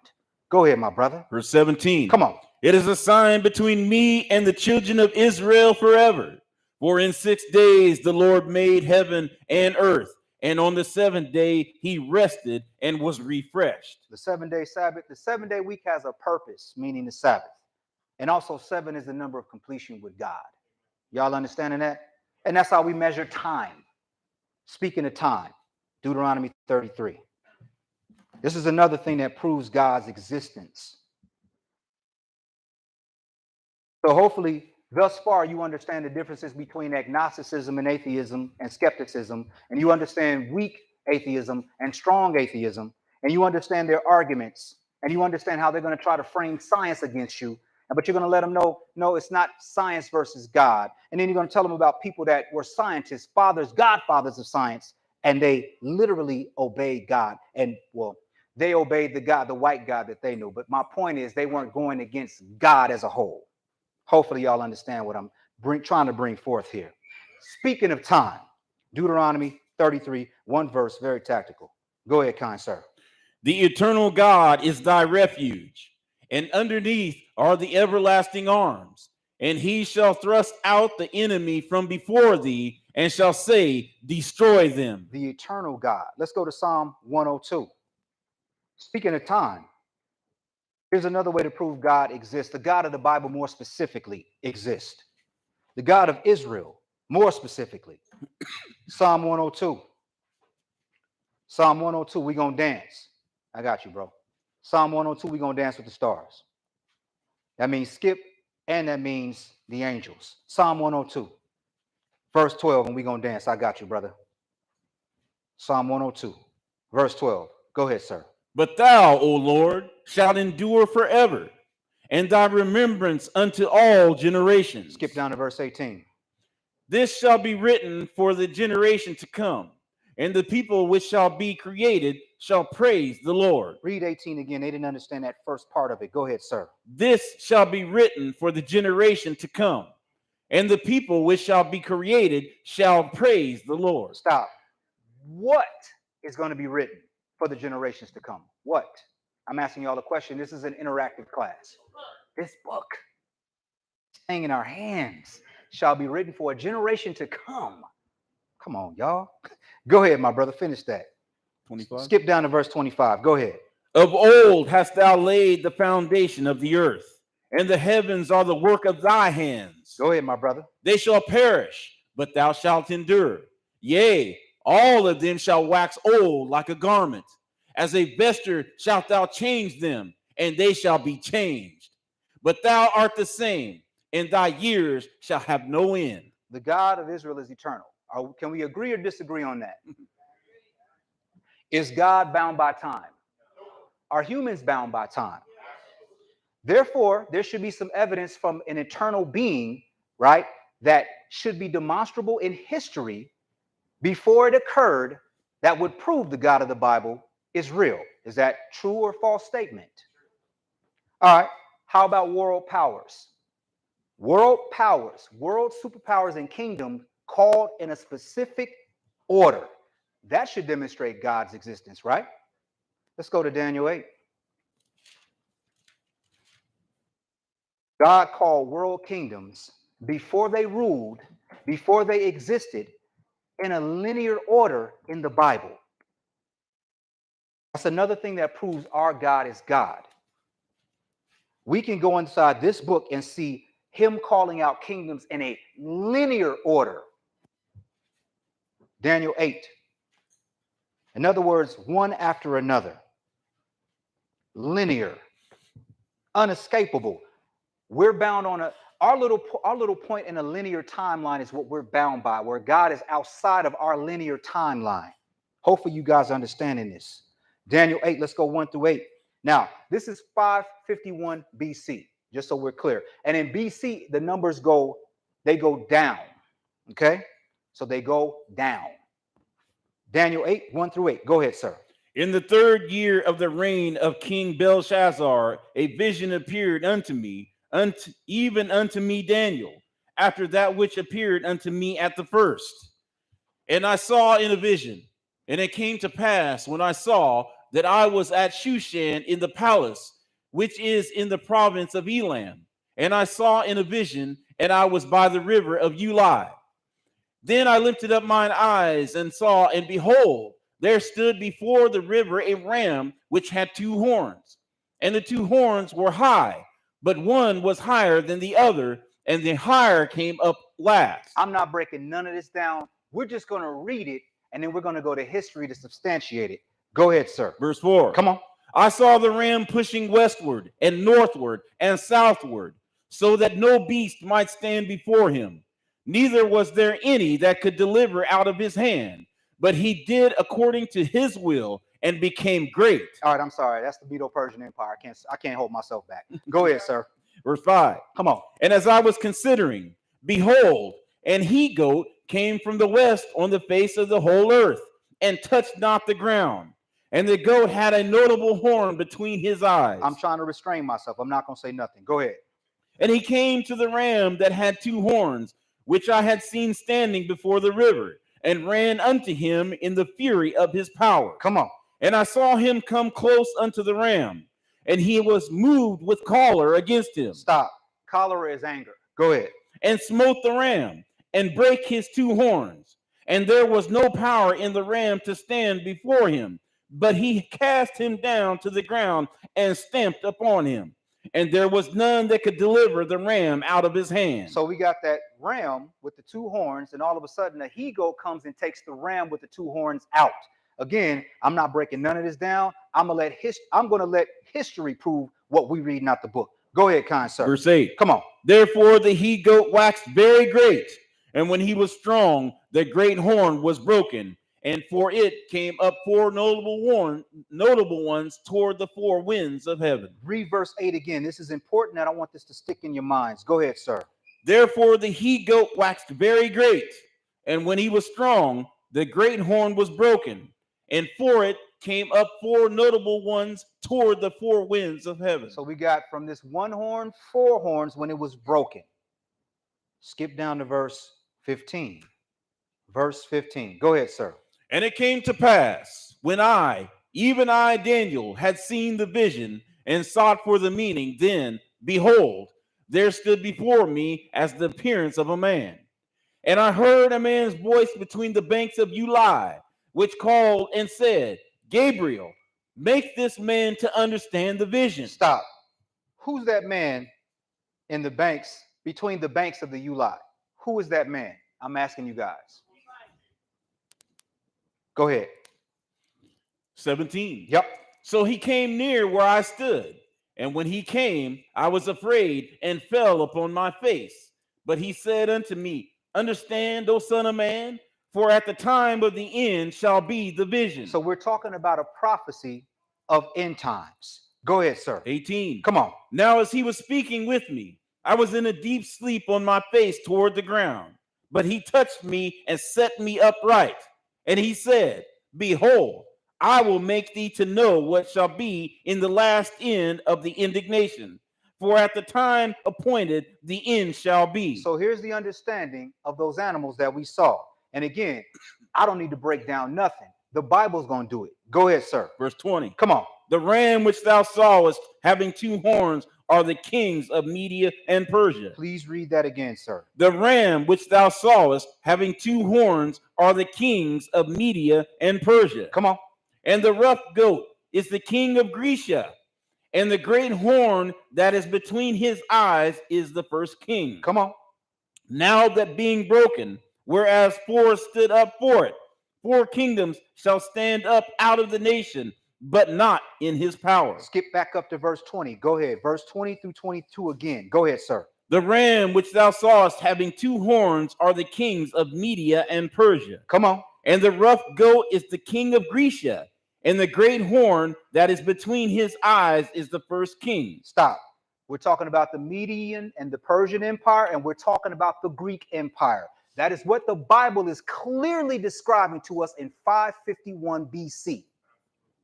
S3: Go ahead, my brother.
S4: Verse 17.
S3: Come on.
S4: It is a sign between me and the children of Israel forever. For in 6 days the Lord made heaven and earth, and on the 7th day he rested and was refreshed.
S3: The 7-day Sabbath, the 7-day week has a purpose, meaning the Sabbath. And also 7 is the number of completion with God. Y'all understanding that? And that's how we measure time. Speaking of time, Deuteronomy 33. This is another thing that proves God's existence. So hopefully, thus far, you understand the differences between agnosticism and atheism and skepticism, and you understand weak atheism and strong atheism, and you understand their arguments, and you understand how they're going to try to frame science against you. But you're going to let them know, no, it's not science versus God. And then you're going to tell them about people that were scientists, fathers, godfathers of science, and they literally obeyed God. And well, they obeyed the God, the white God that they knew. But my point is they weren't going against God as a whole. Hopefully y'all understand what I'm trying to bring forth here. Speaking of time, Deuteronomy 33, one verse, very tactical. Go ahead, kind sir.
S4: The eternal God is thy refuge, and underneath are the everlasting arms. And he shall thrust out the enemy from before thee, and shall say, destroy them.
S3: The eternal God. Let's go to Psalm 102. Speaking of time, here's another way to prove God exists. The God of the Bible more specifically exists. The God of Israel more specifically. Psalm 102. Psalm 102, we're going to dance. I got you, bro. Psalm 102, we're going to dance with the stars. That means skip, and that means the angels. Psalm 102, verse 12, and we're going to dance. I got you, brother. Psalm 102, verse 12. Go ahead, sir.
S4: But thou, O Lord, shalt endure forever, and thy remembrance unto all generations.
S3: Skip down to verse 18.
S4: This shall be written for the generation to come, and the people which shall be created shall praise the Lord.
S3: Read 18 again. They didn't understand that first part of it. Go ahead, sir.
S4: This shall be written for the generation to come, and the people which shall be created shall praise the Lord.
S3: Stop. What is going to be written for the generations to come? What? I'm asking y'all a question. This is an interactive class. This book, staying in our hands, shall be written for a generation to come. Come on, y'all. Go ahead, my brother. Finish that.
S4: 25.
S3: Skip down to verse 25. Go ahead.
S4: Of old hast thou laid the foundation of the earth, and the heavens are the work of thy hands.
S3: Go ahead, my brother.
S4: They shall perish, but thou shalt endure. Yea, all of them shall wax old like a garment. As a vesture shalt thou change them, and they shall be changed. But thou art the same, and thy years shall have no end.
S3: The God of Israel is eternal. Can we agree or disagree on that? Is God bound by time? Are humans bound by time? Therefore, there should be some evidence from an eternal being, right, that should be demonstrable in history before it occurred that would prove the God of the Bible is real. Is that true or false statement? All right. How about world powers? World powers, world superpowers and kingdoms called in a specific order. That should demonstrate God's existence, right? Let's go to Daniel 8. God called world kingdoms before they ruled, before they existed, in a linear order in the Bible. That's another thing that proves our God is God. We can go inside this book and see him calling out kingdoms in a linear order. Daniel 8. In other words, one after another. Linear. Unescapable. We're bound on our little point in a linear timeline is what we're bound by, where God is outside of our linear timeline. Hopefully you guys are understanding this. Daniel 8, let's go 1 through 8. Now, this is 551 BC, just so we're clear. And in BC, the numbers go down. Okay? So they go down. Daniel 8, 1 through 8. Go ahead, sir.
S4: In the 3rd year of the reign of King Belshazzar, a vision appeared unto me, even unto me Daniel, after that which appeared unto me at the first. And I saw in a vision, and it came to pass when I saw that I was at Shushan in the palace, which is in the province of Elam. And I saw in a vision, and I was by the river of Ulai. Then I lifted up mine eyes and saw, and behold, there stood before the river a ram which had 2 horns. And the 2 horns were high, but one was higher than the other, and the higher came up last.
S3: I'm not breaking none of this down. We're just going to read it, and then we're going to go to history to substantiate it. Go ahead, sir.
S4: Verse 4.
S3: Come on.
S4: I saw the ram pushing westward and northward and southward, so that no beast might stand before him. Neither was there any that could deliver out of his hand, but he did according to his will and became great.
S3: All right, I'm sorry. That's the Medo-Persian Empire. I can't hold myself back. Go ahead, sir.
S4: Verse 5.
S3: Come on.
S4: And as I was considering, behold, an he-goat came from the west on the face of the whole earth, and touched not the ground. And the goat had a notable horn between his eyes.
S3: I'm trying to restrain myself. I'm not going to say nothing. Go ahead.
S4: And he came to the ram that had two horns, which I had seen standing before the river, and ran unto him in the fury of his power.
S3: Come on.
S4: And I saw him come close unto the ram, and he was moved with choler against him.
S3: Stop. Cholera is anger. Go ahead.
S4: And smote the ram, and brake his two horns. And there was no power in the ram to stand before him, but he cast him down to the ground and stamped upon him. And there was none that could deliver the ram out of his hand.
S3: So we got that ram with the two horns, and all of a sudden a he-goat comes and takes the ram with the two horns out. Again, I'm not breaking none of this down. I'm gonna let history prove what we read, not the book. Go ahead, kind sir.
S4: Verse 8.
S3: Come on.
S4: Therefore the he-goat waxed very great, and when he was strong, the great horn was broken, and for it came up four notable ones toward the four winds of heaven.
S3: Read verse 8 again. This is important, and I want this to stick in your minds. Go ahead, sir.
S4: Therefore the he-goat waxed very great, and when he was strong, the great horn was broken, and for it came up four notable ones toward the four winds of heaven.
S3: So we got from this one horn, four horns when it was broken. Skip down to verse 15. Verse 15. Go ahead, sir.
S4: And it came to pass, when I, even I, Daniel, had seen the vision and sought for the meaning, then, behold, there stood before me as the appearance of a man. And I heard a man's voice between the banks of Ulai, which called and said, Gabriel, make this man to understand the vision.
S3: Stop. Who's that man in the banks, between the banks of the Ulai? Who is that man? I'm asking you guys. Go ahead.
S4: 17.
S3: Yep.
S4: So he came near where I stood, and when he came, I was afraid and fell upon my face. But he said unto me, Understand, O son of man, for at the time of the end shall be the vision.
S3: So we're talking about a prophecy of end times. Go ahead, sir.
S4: 18.
S3: Come on.
S4: Now as he was speaking with me, I was in a deep sleep on my face toward the ground. But he touched me and set me upright. And he said, Behold, I will make thee to know what shall be in the last end of the indignation. For at the time appointed, the end shall be.
S3: So here's the understanding of those animals that we saw. And again, I don't need to break down nothing. The Bible's going to do it. Go ahead, sir.
S4: Verse 20.
S3: Come on.
S4: The ram which thou sawest having two horns are the kings of Media and Persia.
S3: Please read that again, sir.
S4: The ram which thou sawest having two horns are the kings of Media and Persia.
S3: Come on.
S4: And the rough goat is the king of Grecia. And the great horn that is between his eyes is the first king.
S3: Come on.
S4: Now that being broken, whereas four stood up for it, four kingdoms shall stand up out of the nation, but not in his power.
S3: Skip back up to verse 20. Go ahead. Verse 20 through 22 again. Go ahead, sir.
S4: The ram which thou sawest having two horns are the kings of Media and Persia.
S3: Come on.
S4: And the rough goat is the king of Grecia. And the great horn that is between his eyes is the first king.
S3: Stop. We're talking about the Median and the Persian Empire, and we're talking about the Greek Empire. That is what the Bible is clearly describing to us in 551 BC.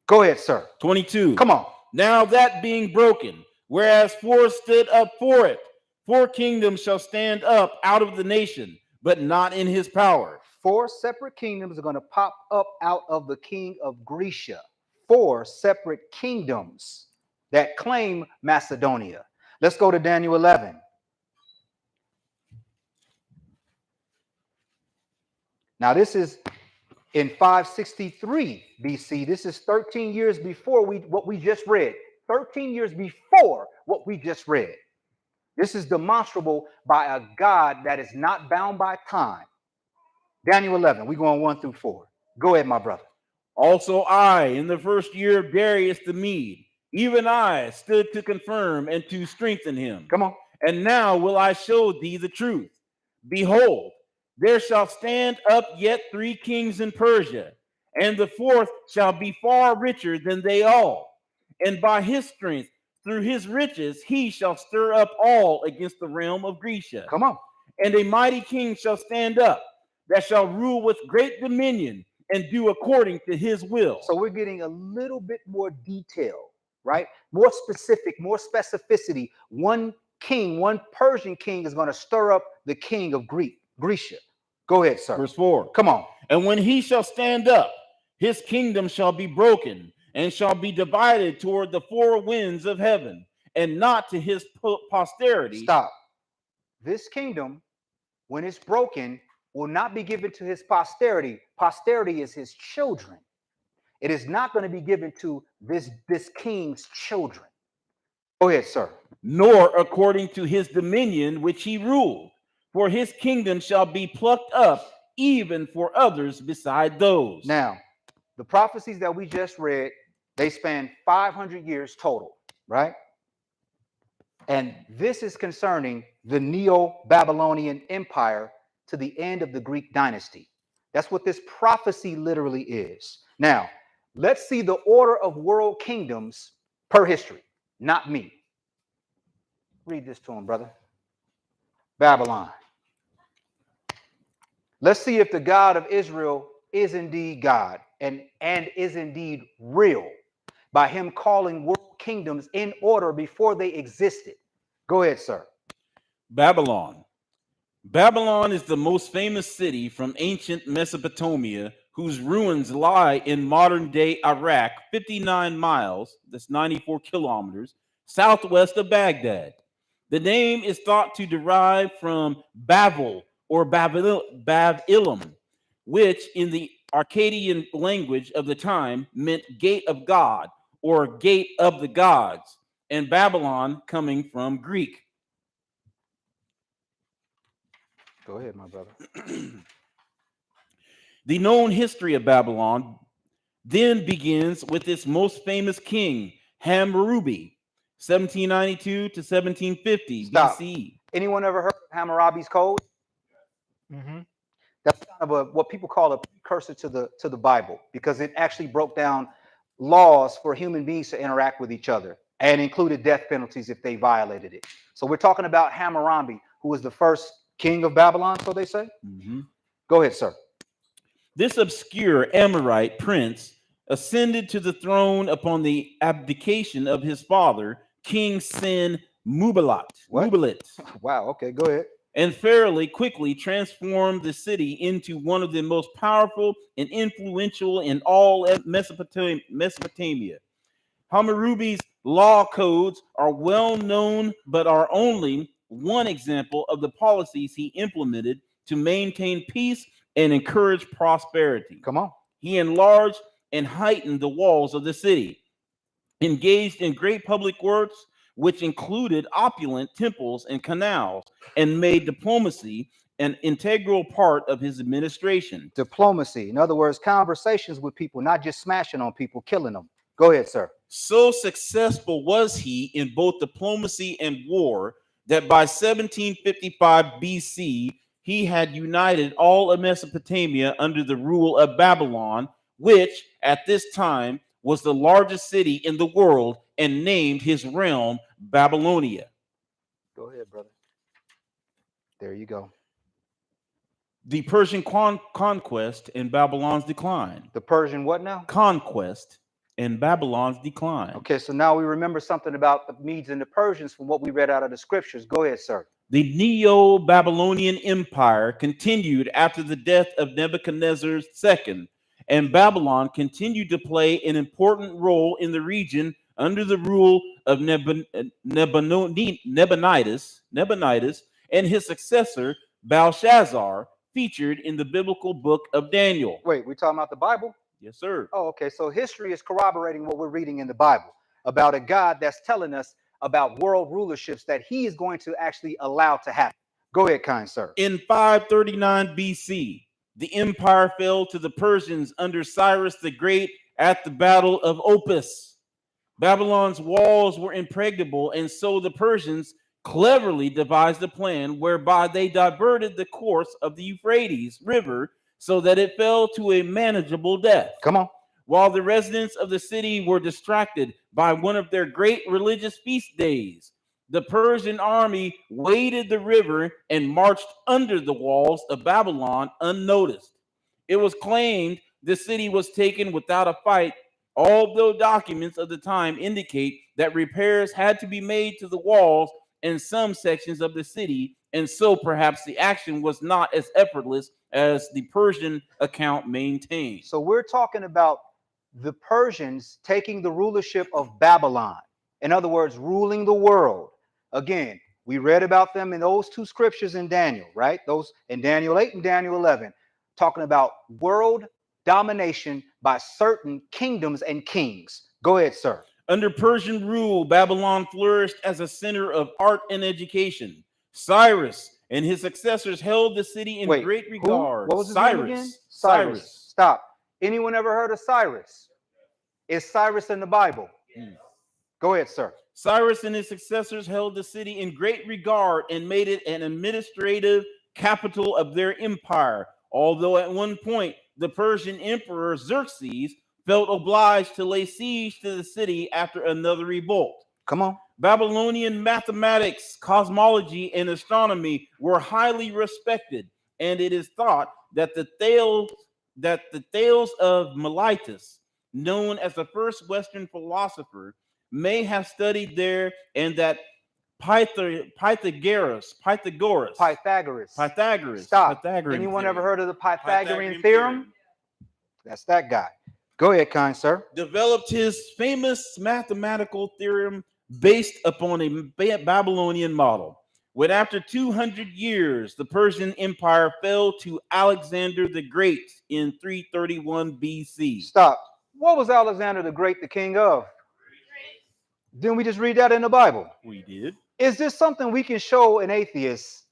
S3: Go ahead, sir.
S4: 22.
S3: Come on.
S4: Now that being broken, whereas four stood up for it, four kingdoms shall stand up out of the nation, but not in his power.
S3: Four separate kingdoms are going to pop up out of the king of Grecia. Four separate kingdoms that claim Macedonia. Let's go to Daniel 11. Now, this is in 563 BC. This is 13 years before what we just read. 13 years before what we just read. This is demonstrable by a God that is not bound by time. Daniel 11, we're going 1 through 4. Go ahead, my brother.
S4: Also I, in the first year of Darius the Mede, even I stood to confirm and to strengthen him.
S3: Come on.
S4: And now will I show thee the truth. Behold, there shall stand up yet three kings in Persia, and the fourth shall be far richer than they all. And by his strength Through his riches he shall stir up all against the realm of Grecia.
S3: Come on.
S4: And a mighty king shall stand up, that shall rule with great dominion and do according to his will.
S3: So we're getting a little bit more detail, right? More specific, more specificity. One king, one Persian king is going to stir up the king of Grecia. Go ahead, sir.
S4: Verse 4.
S3: Come on.
S4: And when he shall stand up, his kingdom shall be broken and shall be divided toward the four winds of heaven, and not to his posterity.
S3: Stop. This kingdom, when it's broken, will not be given to his posterity. Posterity is his children. It is not going to be given to this king's children. Go ahead, sir.
S4: Nor according to his dominion which he ruled, for his kingdom shall be plucked up even for others beside those.
S3: Now, the prophecies that we just read, they span 500 years total, right? And this is concerning the Neo-Babylonian Empire to the end of the Greek dynasty. That's what this prophecy literally is. Now, let's see the order of world kingdoms per history, not me. Read this to him, brother. Babylon. Let's see if the God of Israel is indeed God and is indeed real by him calling world kingdoms in order before they existed. Go ahead, sir.
S4: Babylon. Babylon is the most famous city from ancient Mesopotamia, whose ruins lie in modern-day Iraq, 59 miles, that's 94 kilometers, southwest of Baghdad. The name is thought to derive from Babel or Babilum, which in the Akkadian language of the time meant gate of God or gate of the gods, and Babylon coming from Greek.
S3: Go ahead, my brother.
S4: The known history of Babylon then begins with its most famous king, Hammurabi, 1792 to 1750
S3: Stop.
S4: BCE.
S3: Anyone ever heard of Hammurabi's Code? That's kind of what people call a precursor to the Bible, because it actually broke down laws for human beings to interact with each other and included death penalties if they violated it. So we're talking about Hammurabi, who was the first king of Babylon, so they say. Go ahead, sir.
S4: This obscure Amorite prince ascended to the throne upon the abdication of his father, King Sin Mubalat.
S3: Wow, okay, go ahead.
S4: And fairly quickly transformed the city into one of the most powerful and influential in all of Mesopotamia. Hammurabi's law codes are well known, but are only one example of the policies he implemented to maintain peace and encourage prosperity.
S3: Come on.
S4: He enlarged and heightened the walls of the city, engaged in great public works, which included opulent temples and canals, and made diplomacy an integral part of his administration.
S3: Diplomacy, in other words, conversations with people, not just smashing on people, killing them. Go ahead, sir.
S4: So successful was he in both diplomacy and war that by 1755 BC, he had united all of Mesopotamia under the rule of Babylon, which at this time was the largest city in the world, and named his realm Babylonia.
S3: Go ahead, brother. There you go.
S4: The Persian conquest and Babylon's decline.
S3: The Persian what now?
S4: Conquest and Babylon's decline.
S3: Okay, so now we remember something about the Medes and the Persians from what we read out of the scriptures. Go ahead, sir.
S4: The Neo-Babylonian Empire continued after the death of Nebuchadnezzar II, and Babylon continued to play an important role in the region under the rule of Nabonidus and his successor, Belshazzar, featured in the biblical book of Daniel.
S3: Wait, we're talking about the Bible?
S4: Yes, sir.
S3: Oh, okay. So history is corroborating what we're reading in the Bible about a God that's telling us about world rulerships that he is going to actually allow to happen. Go ahead, kind sir.
S4: In 539 BC, the empire fell to the Persians under Cyrus the Great at the Battle of Opis. Babylon's walls were impregnable, and so the Persians cleverly devised a plan whereby they diverted the course of the Euphrates River so that it fell to a manageable depth.
S3: Come on.
S4: while the residents of the city were distracted by one of their great religious feast days. The Persian army waded the river and marched under the walls of Babylon unnoticed. It was claimed the city was taken without a fight, although documents of the time indicate that repairs had to be made to the walls in some sections of the city, and so perhaps the action was not as effortless as the Persian account maintained.
S3: So we're talking about the Persians taking the rulership of Babylon. In other words, ruling the world. Again, we read about them in those two scriptures in Daniel, right? Those in Daniel 8 and Daniel 11, talking about world domination by certain kingdoms and kings. Go ahead, sir.
S4: Under Persian rule, Babylon flourished as a center of art and education. Cyrus and his successors held the city in great regard.
S3: What was his name again? Cyrus. Stop. Anyone ever heard of Cyrus? Is Cyrus in the Bible? Go ahead, sir.
S4: Cyrus and his successors held the city in great regard and made it an administrative capital of their empire, although at one point the Persian emperor Xerxes felt obliged to lay siege to the city after another revolt.
S3: Come on.
S4: Babylonian mathematics, cosmology, and astronomy were highly respected, and it is thought that the Thales of Miletus, known as the first Western philosopher, may have studied there, and that Pythagoras.
S3: Stop. Anyone ever heard of the Pythagorean theorem? That's that guy. Go ahead, kind sir.
S4: Developed his famous mathematical theorem based upon a Babylonian model. When after 200 years, the Persian Empire fell to Alexander the Great in 331 BC.
S3: Stop. What was Alexander the Great the king of? Didn't we just read that in the Bible?
S4: We did.
S3: Is this something we can show an atheist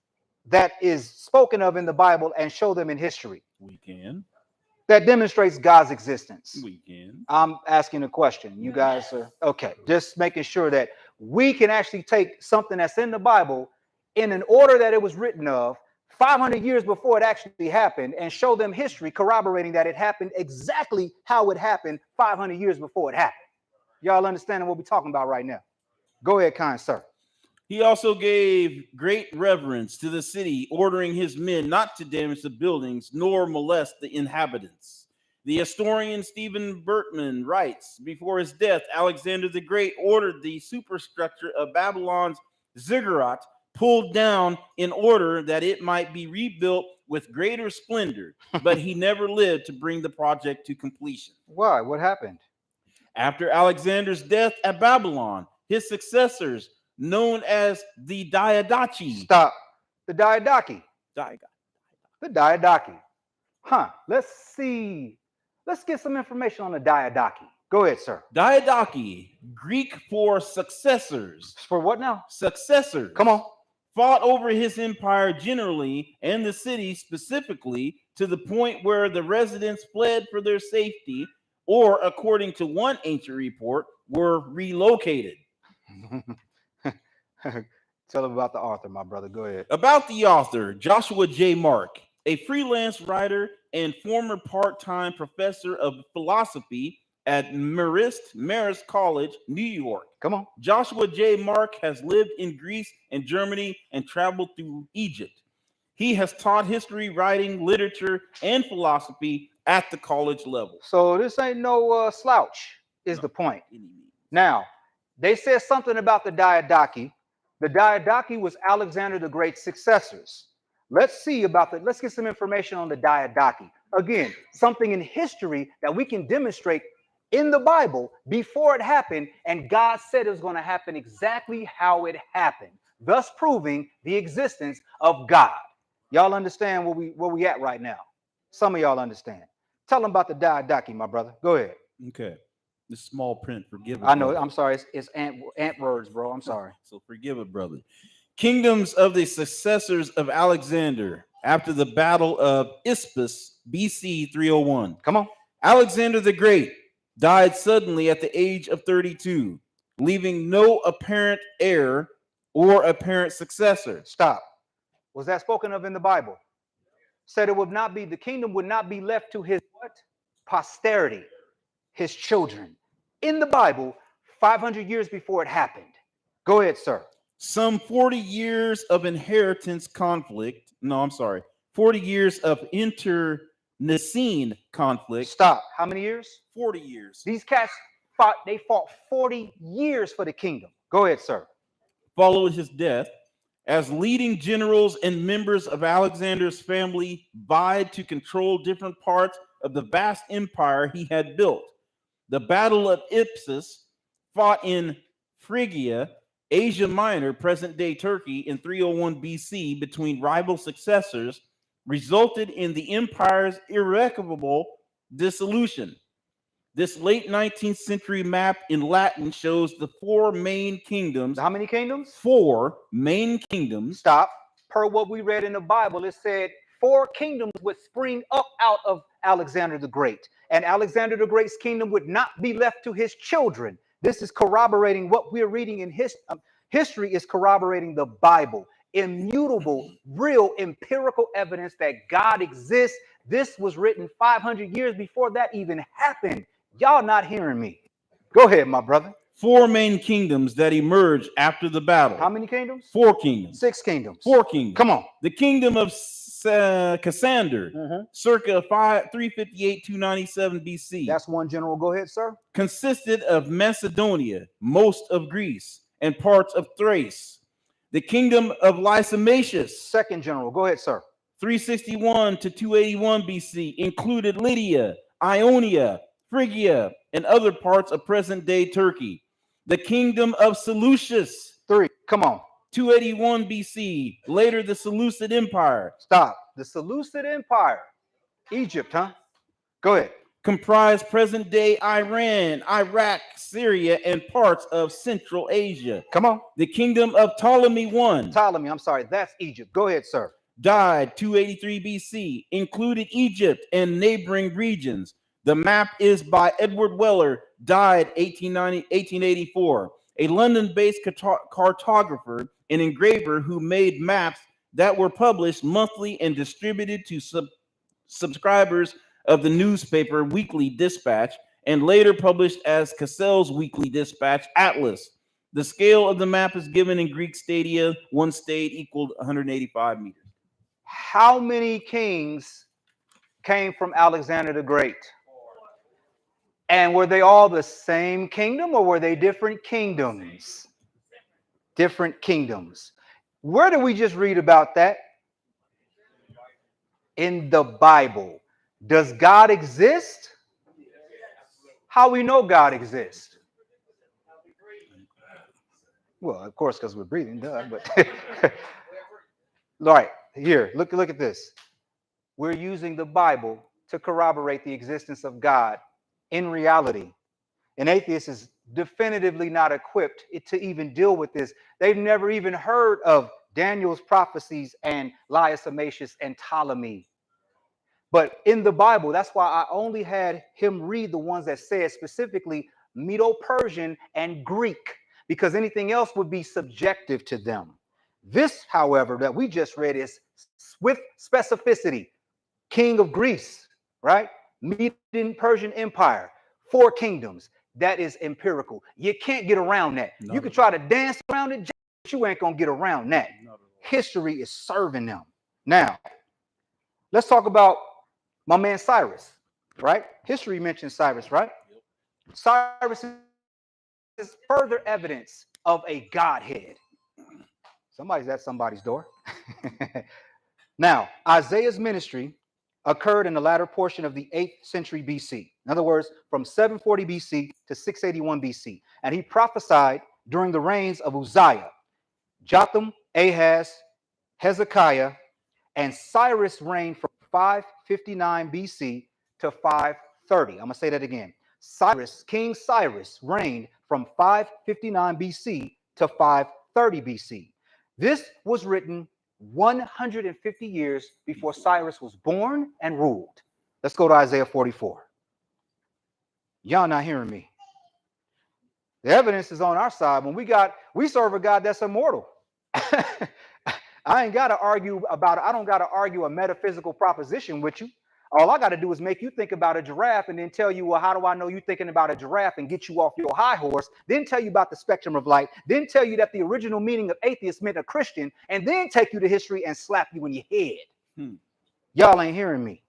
S3: that is spoken of in the Bible and show them in history?
S4: We can.
S3: That demonstrates God's existence?
S4: We can.
S3: I'm asking a question. You guys are okay. Just making sure that we can actually take something that's in the Bible in an order that it was written of 500 years before it actually happened and show them history corroborating that it happened exactly how it happened 500 years before it happened. Y'all understanding what we're talking about right now? Go ahead, kind sir.
S4: He also gave great reverence to the city, ordering his men not to damage the buildings nor molest the inhabitants. The historian Stephen Bertman writes, before his death, Alexander the Great ordered the superstructure of Babylon's ziggurat pulled down in order that it might be rebuilt with greater splendor, but he never lived to bring the project to completion.
S3: Why? What happened?
S4: After Alexander's death at Babylon, his successors, known as the Diadochi.
S3: Stop. The Diadochi. The Diadochi. Huh. Let's see. Let's get some information on the Diadochi. Go ahead, sir.
S4: Diadochi, Greek for successors.
S3: For what now?
S4: Successors.
S3: Come on.
S4: Fought over his empire generally and the city specifically to the point where the residents fled for their safety, or according to one ancient report, were relocated.
S3: Tell them about the author, my brother. Go ahead.
S4: About the author, Joshua J. Mark, a freelance writer and former part-time professor of philosophy at Marist College, New York.
S3: Come on.
S4: Joshua J. Mark has lived in Greece and Germany and traveled through Egypt. He has taught history, writing, literature, and philosophy at the college level.
S3: So this ain't no slouch, is the point. Now, they said something about the Diadochi. The Diadochi was Alexander the Great's successors. Let's get some information on the Diadochi. Again, something in history that we can demonstrate in the Bible before it happened, and God said it was going to happen exactly how it happened, thus proving the existence of God. Y'all understand where we at right now? Some of y'all understand. Tell them about the Diadochi, my brother. Go ahead.
S4: Okay. This small print, forgive it.
S3: I know. Brother. I'm sorry. It's ant words, bro. I'm sorry.
S4: So forgive it, brother. Kingdoms of the successors of Alexander after the Battle of Issus, BC 301.
S3: Come on.
S4: Alexander the Great died suddenly at the age of 32, leaving no apparent heir or apparent successor.
S3: Stop. Was that spoken of in the Bible? Said it would not be, the kingdom would not be left to his what? Posterity. his children in the Bible 500 years before it happened. Go ahead, sir.
S4: Some 40 years of inheritance conflict. No, I'm sorry. 40 years of internecine conflict.
S3: Stop. How many years?
S4: 40 years.
S3: These cats fought 40 years for the kingdom. Go ahead, sir.
S4: Followed his death, as leading generals and members of Alexander's family vied to control different parts of the vast empire he had built. The Battle of Ipsus, fought in Phrygia, Asia Minor, present-day Turkey, in 301 BC between rival successors, resulted in the empire's irrevocable dissolution. This late 19th century map in Latin shows the four main kingdoms.
S3: How many kingdoms?
S4: Four main kingdoms.
S3: Stop. Per what we read in the Bible, it said 4 kingdoms would spring up out of Alexander the Great. And Alexander the Great's kingdom would not be left to his children. This is corroborating what we're reading in history is corroborating the Bible. Immutable, real, empirical evidence that God exists. This was written 500 years before that even happened. Y'all not hearing me. Go ahead, my brother.
S4: 4 main kingdoms that emerged after the battle.
S3: How many kingdoms?
S4: 4 kingdoms.
S3: 6 kingdoms.
S4: 4 kingdoms.
S3: Come on.
S4: The kingdom of Cassander, circa 358-297 BC.
S3: That's one general. Go ahead, sir.
S4: Consisted of Macedonia, most of Greece, and parts of Thrace. The kingdom of Lysimachus,
S3: second general. Go ahead, sir.
S4: 361 to 281 BC, included Lydia, Ionia, Phrygia, and other parts of present-day Turkey. The kingdom of Seleucus,
S3: 3. Come on.
S4: 281 BC, later the Seleucid Empire.
S3: Stop. The Seleucid Empire. Egypt, huh? Go ahead.
S4: Comprised present-day Iran, Iraq, Syria, and parts of Central Asia.
S3: Come on.
S4: The kingdom of Ptolemy I.
S3: Ptolemy, I'm sorry, that's Egypt. Go ahead, sir.
S4: Died 283 BC, included Egypt and neighboring regions. The map is by Edward Weller, died 1884, a London-based cartographer and engraver who made maps that were published monthly and distributed to subscribers of the newspaper Weekly Dispatch, and later published as Cassell's Weekly Dispatch Atlas. The scale of the map is given in Greek stadia. One state equaled 185 meters.
S3: How many kings came from Alexander the Great? And were they all the same kingdom, or were they different kingdoms? Different kingdoms. Where do we just read about that? In the Bible. Does God exist? How we know God exists? Well, of course, because we're breathing, duh, but all right, here, look at this. We're using the Bible to corroborate the existence of God in reality. An atheist is definitively not equipped to even deal with this. They've never even heard of Daniel's prophecies and Lysimachus and Ptolemy. But in the Bible, that's why I only had him read the ones that said specifically Medo-Persian and Greek, because anything else would be subjective to them. This, however, that we just read is with specificity. King of Greece, right? Medo-Persian Empire, 4 kingdoms. That is empirical. You can't get around that. You can try to dance around it, but you ain't gonna get around that. History is serving them. Now, let's talk about my man Cyrus, right? History mentions Cyrus, right? Cyrus is further evidence of a Godhead. Somebody's at somebody's door. Now, Isaiah's ministry occurred in the latter portion of the 8th century BC. In other words, from 740 BC to 681 BC. And he prophesied during the reigns of Uzziah, Jotham, Ahaz, Hezekiah, and Cyrus reigned from 559 BC to 530. I'm going to say that again. King Cyrus reigned from 559 BC to 530 BC. This was written 150 years before Cyrus was born and ruled. Let's go to Isaiah 44. Y'all not hearing me. The evidence is on our side. When we serve a God that's immortal. I ain't got to argue about it. I don't got to argue a metaphysical proposition with you. All I got to do is make you think about a giraffe and then tell you, well, how do I know you're thinking about a giraffe, and get you off your high horse, then tell you about the spectrum of light, then tell you that the original meaning of atheist meant a Christian, and then take you to history and slap you in your head. Y'all ain't hearing me.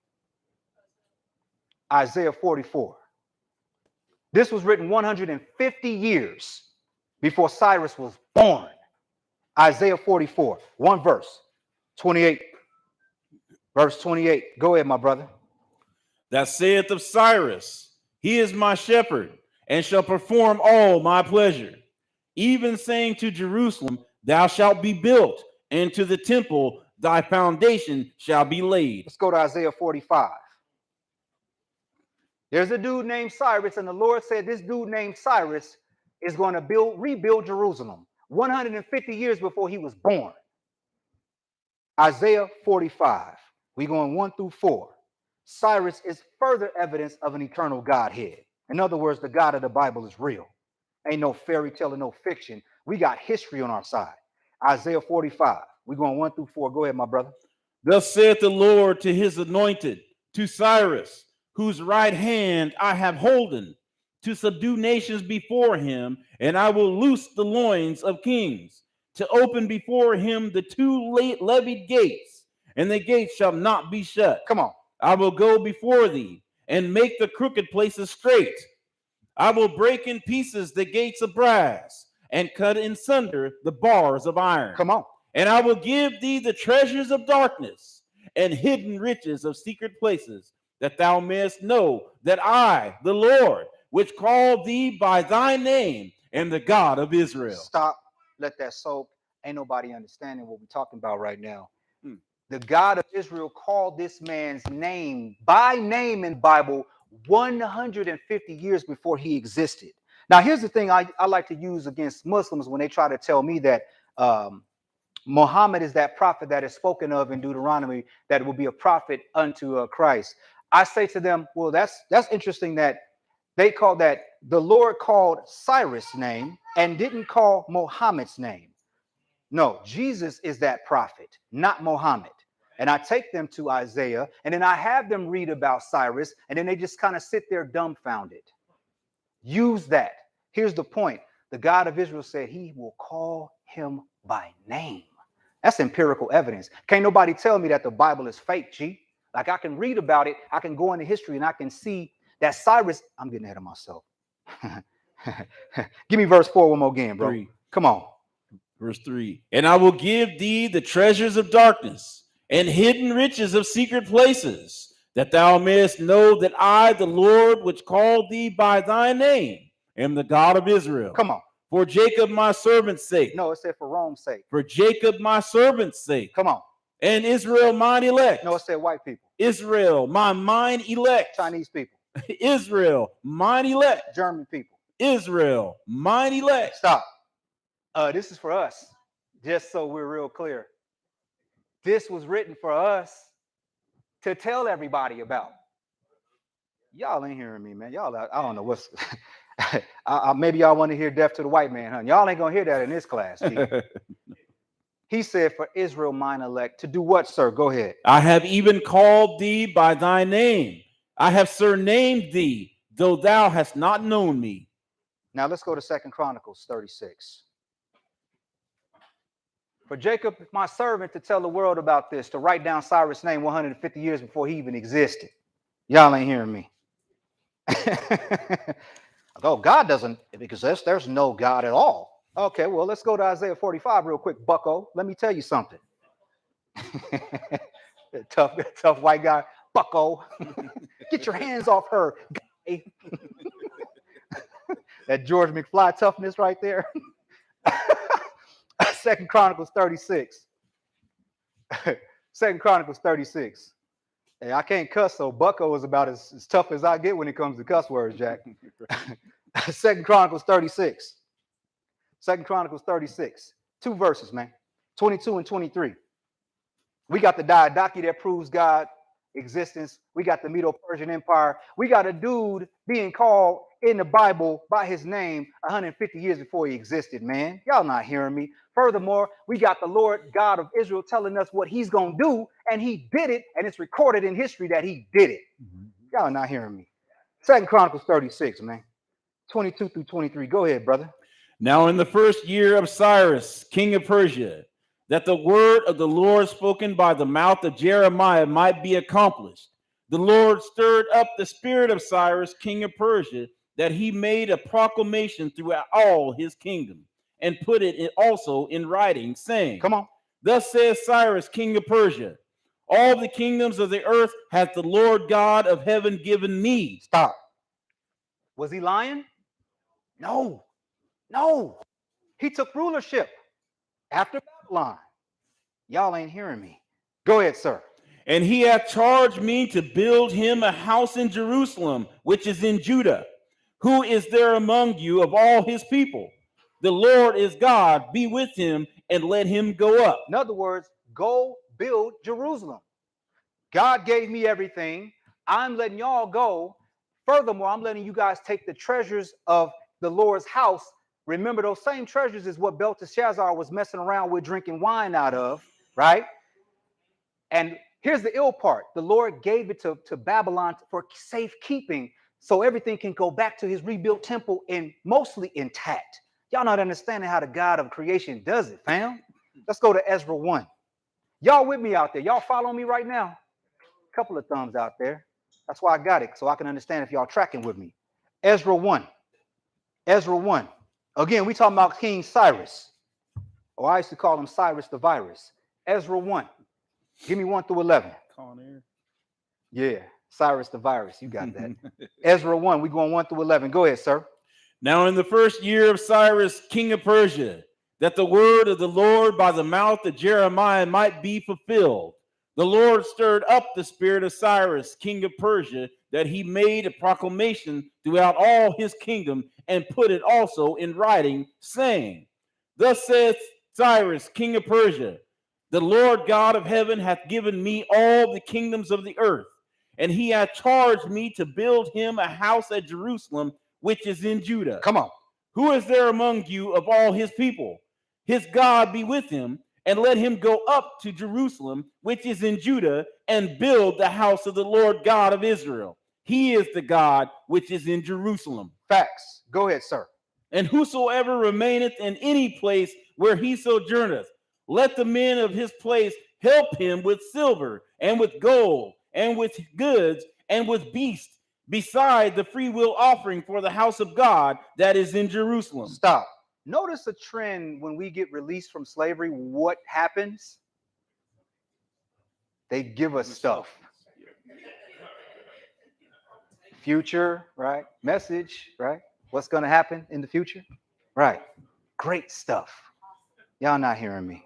S3: Isaiah 44. This was written 150 years before Cyrus was born. Isaiah 44, one verse, 28. Verse 28. Go ahead, my brother.
S4: That saith of Cyrus, he is my shepherd, and shall perform all my pleasure. Even saying to Jerusalem, thou shalt be built, and to the temple thy foundation shall be laid.
S3: Let's go to Isaiah 45. There's a dude named Cyrus, and the Lord said this dude named Cyrus is going to rebuild Jerusalem 150 years before he was born. Isaiah 45. We're going 1 through 4. Cyrus is further evidence of an eternal Godhead. In other words, the God of the Bible is real. Ain't no fairy tale or no fiction. We got history on our side. Isaiah 45. We're going 1 through 4. Go ahead, my brother.
S4: Thus saith the Lord to his anointed, to Cyrus, whose right hand I have holden, to subdue nations before him, and I will loose the loins of kings, to open before him the two levied gates, and the gates shall not be shut.
S3: Come on.
S4: I will go before thee, and make the crooked places straight. I will break in pieces the gates of brass, and cut in sunder the bars of iron.
S3: Come on.
S4: And I will give thee the treasures of darkness, and hidden riches of secret places, that thou mayest know that I, the Lord, which called thee by thy name, am the God of Israel.
S3: Stop. Let that soak. Ain't nobody understanding what we're talking about right now. The God of Israel called this man's name by name in Bible 150 years before he existed. Now, here's the thing I like to use against Muslims when they try to tell me that Muhammad is that prophet that is spoken of in Deuteronomy, that will be a prophet unto Christ. I say to them, well, that's interesting that they call that the Lord called Cyrus' name and didn't call Muhammad's name. No, Jesus is that prophet, not Muhammad. And I take them to Isaiah, and then I have them read about Cyrus, and then they just kind of sit there dumbfounded. Use that. Here's the point. The God of Israel said he will call him by name. That's empirical evidence. Can't nobody tell me that the Bible is fake, G. Like, I can read about it. I can go into history, and I can see that Cyrus. I'm getting ahead of myself. Give me verse 4 one more again, bro.
S4: 3.
S3: Come on.
S4: Verse 3. And I will give thee the treasures of darkness, and hidden riches of secret places, that thou mayest know that I, the Lord, which called thee by thy name, am the God of Israel.
S3: Come on.
S4: For Jacob my servant's sake.
S3: No, it said for Rome's sake.
S4: For Jacob my servant's sake.
S3: Come on.
S4: And Israel mine elect.
S3: No, it said white people.
S4: Israel mine elect.
S3: Chinese people.
S4: Israel mine elect.
S3: German people.
S4: Israel mine elect.
S3: Stop. This is for us, just so we're real clear. This was written for us to tell everybody about. Y'all ain't hearing me, man. Y'all, I don't know what's. Maybe y'all want to hear death to the white man, huh? Y'all ain't gonna hear that in this class. He said, for Israel, mine elect, to do what, sir? Go ahead.
S4: I have even called thee by thy name. I have surnamed thee, though thou hast not known me.
S3: Now let's go to 2 Chronicles 36. For Jacob, my servant, to tell the world about this, to write down Cyrus' name 150 years before he even existed. Y'all ain't hearing me. Oh, God doesn't, because there's no God at all. Okay, well, let's go to Isaiah 45 real quick, bucko. Let me tell you something. tough white guy, bucko. Get your hands off her, guy. That George McFly toughness right there. 2 Chronicles 36. 2 Chronicles 36. Hey, I can't cuss, so bucko is about as tough as I get when it comes to cuss words, Jack. 2 Chronicles 36. 2 Chronicles 36. 2 verses, man. 22 and 23. We got the diadochi that proves God existence. We got the Medo-Persian Empire. We got a dude being called in the Bible by his name 150 years before he existed, man. Y'all not hearing me. Furthermore, we got the Lord God of Israel telling us what he's going to do, and he did it, and it's recorded in history that he did it. Y'all not hearing me. 2 Chronicles 36, man. 22 through 23. Go ahead, brother.
S4: Now in the first year of Cyrus, king of Persia, that the word of the Lord spoken by the mouth of Jeremiah might be accomplished, the Lord stirred up the spirit of Cyrus, king of Persia, that he made a proclamation throughout all his kingdom, and put it also in writing, saying,
S3: Come on.
S4: Thus says Cyrus, king of Persia, all the kingdoms of the earth hath the Lord God of heaven given me.
S3: Stop. Was he lying? No. No. He took rulership after Babylon. Y'all ain't hearing me. Go ahead, sir.
S4: And he hath charged me to build him a house in Jerusalem, which is in Judah. Who is there among you of all his people? The Lord is God, be with him, and let him go up.
S3: In other words, go build Jerusalem. God gave me everything. I'm letting y'all go. Furthermore, I'm letting you guys take the treasures of the Lord's house. Remember, those same treasures is what Belteshazzar was messing around with, drinking wine out of, right? And here's the ill part. The Lord gave it to Babylon for safekeeping, so everything can go back to his rebuilt temple and mostly intact. Y'all not understanding how the God of creation does it, fam. Let's go to Ezra 1. Y'all with me out there? Y'all following me right now? A couple of thumbs out there. That's why I got it, so I can understand if y'all tracking with me. Ezra 1. Ezra 1. Again, we talking about King Cyrus. Or I used to call him Cyrus the Virus. Ezra 1. Give me 1 through 11. Yeah, Cyrus the Virus. You got that. Ezra 1. We going 1 through 11. Go ahead, sir.
S4: Now in the first year of Cyrus, king of Persia, that the word of the Lord by the mouth of Jeremiah might be fulfilled, the Lord stirred up the spirit of Cyrus, king of Persia, that he made a proclamation throughout all his kingdom, and put it also in writing, saying, Thus saith Cyrus, king of Persia, the Lord God of heaven hath given me all the kingdoms of the earth, and he hath charged me to build him a house at Jerusalem, which is in Judah.
S3: Come on.
S4: Who is there among you of all his people? His God be with him, and let him go up to Jerusalem, which is in Judah, and build the house of the Lord God of Israel. He is the God which is in Jerusalem.
S3: Facts. Go ahead, sir.
S4: And whosoever remaineth in any place where he sojourneth, let the men of his place help him with silver, and with gold, and with goods, and with beasts, beside the free will offering for the house of God that is in Jerusalem.
S3: Stop. Notice a trend when we get released from slavery. What happens? They give us stuff. Future, right? Message, right? What's going to happen in the future? Right. Great stuff. Y'all not hearing me.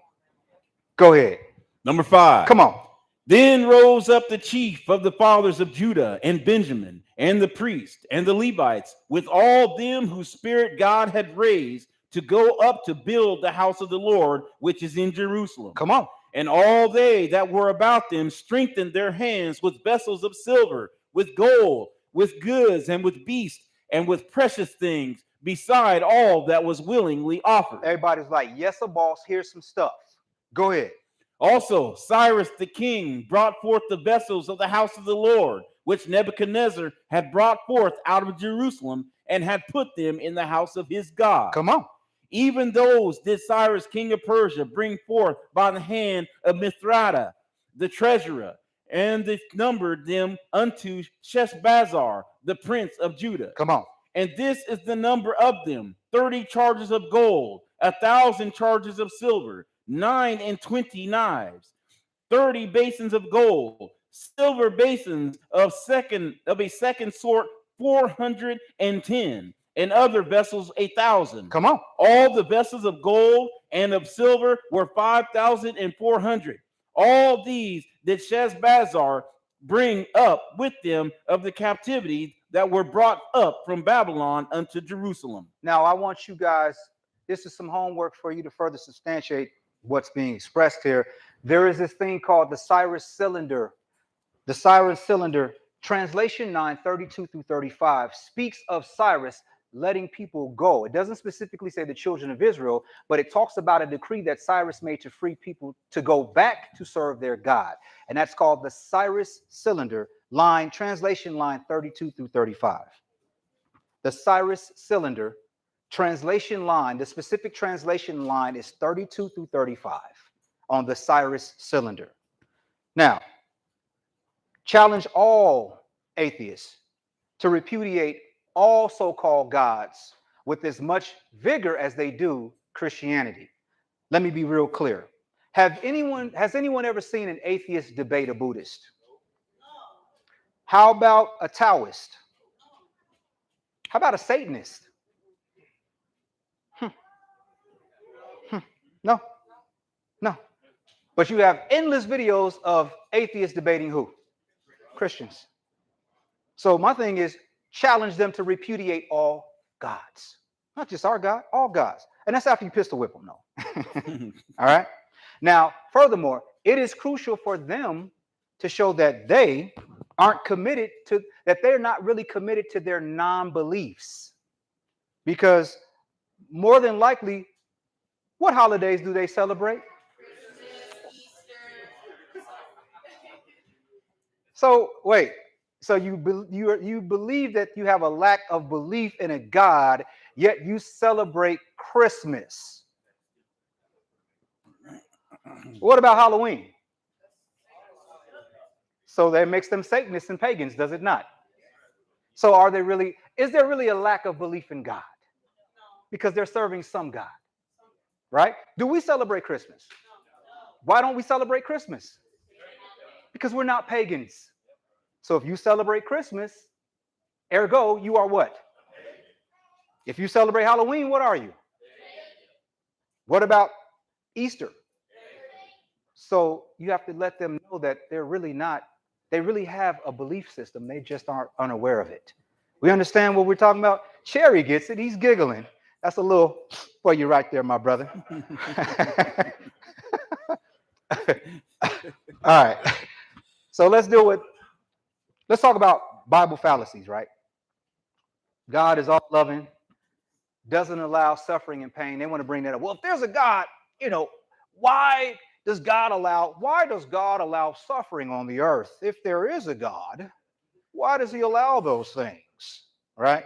S3: Go ahead.
S4: Number 5.
S3: Come on.
S4: Then rose up the chief of the fathers of Judah and Benjamin, and the priests and the Levites, with all them whose spirit God had raised, to go up to build the house of the Lord, which is in Jerusalem.
S3: Come on.
S4: And all they that were about them strengthened their hands with vessels of silver, with gold, with goods, and with beasts, and with precious things, beside all that was willingly offered.
S3: Everybody's like, yes, a boss, here's some stuff. Go ahead.
S4: Also, Cyrus the king brought forth the vessels of the house of the Lord, which Nebuchadnezzar had brought forth out of Jerusalem, and had put them in the house of his God.
S3: Come on.
S4: Even those did Cyrus king of Persia bring forth by the hand of Mithridates, the treasurer, and they numbered them unto Sheshbazzar, the prince of Judah.
S3: Come on.
S4: And this is the number of them: 30 charges of gold, 1,000 charges of silver, 29 knives, 30 basins of gold, silver basins of a second sort, 410, and other vessels 1,000.
S3: Come on.
S4: All the vessels of gold and of silver were 5,400. All these did Sheshbazzar bring up with them of the captivity that were brought up from Babylon unto Jerusalem.
S3: Now, I want you guys, this is some homework for you to further substantiate what's being expressed here. There is this thing called the Cyrus cylinder The Cyrus cylinder, translation 9, 32 through 35, speaks of Cyrus letting people go. It doesn't specifically say the children of Israel, but it talks about a decree that Cyrus made to free people to go back to serve their God. And that's called the Cyrus cylinder, line, translation line 32 through 35. The Cyrus cylinder, translation line, the specific translation line is 32 through 35 on the Cyrus cylinder. Now, challenge all atheists to repudiate all so-called gods with as much vigor as they do Christianity. Let me be real clear. Has anyone ever seen an atheist debate a Buddhist? How about a Taoist? How about a Satanist? No, no. But you have endless videos of atheists debating who? Christians. So my thing is, challenge them to repudiate all gods. Not just our God, all gods. And that's after you pistol whip them, though. All right? Now, furthermore, it is crucial for them to show that they aren't committed to, that they're not really committed to their non-beliefs. Because more than likely, what holidays do they celebrate? So, wait. So you believe that you have a lack of belief in a God, yet you celebrate Christmas. What about Halloween? So that makes them Satanists and pagans, does it not? So is there really a lack of belief in God? Because they're serving some God, right? Do we celebrate Christmas? Why don't we celebrate Christmas? Because we're not pagans. So if you celebrate Christmas, ergo, you are what? If you celebrate Halloween, what are you? What about Easter? So you have to let them know that they're really not, they really have a belief system. They just aren't unaware of it. We understand what we're talking about? Cherry gets it. He's giggling. That's a little for you right there, my brother. All right. So let's talk about Bible fallacies, right? God is all loving, doesn't allow suffering and pain. They want to bring that up. Well, if there's a God, why does God allow suffering on the earth? If there is a God, why does he allow those things? Right?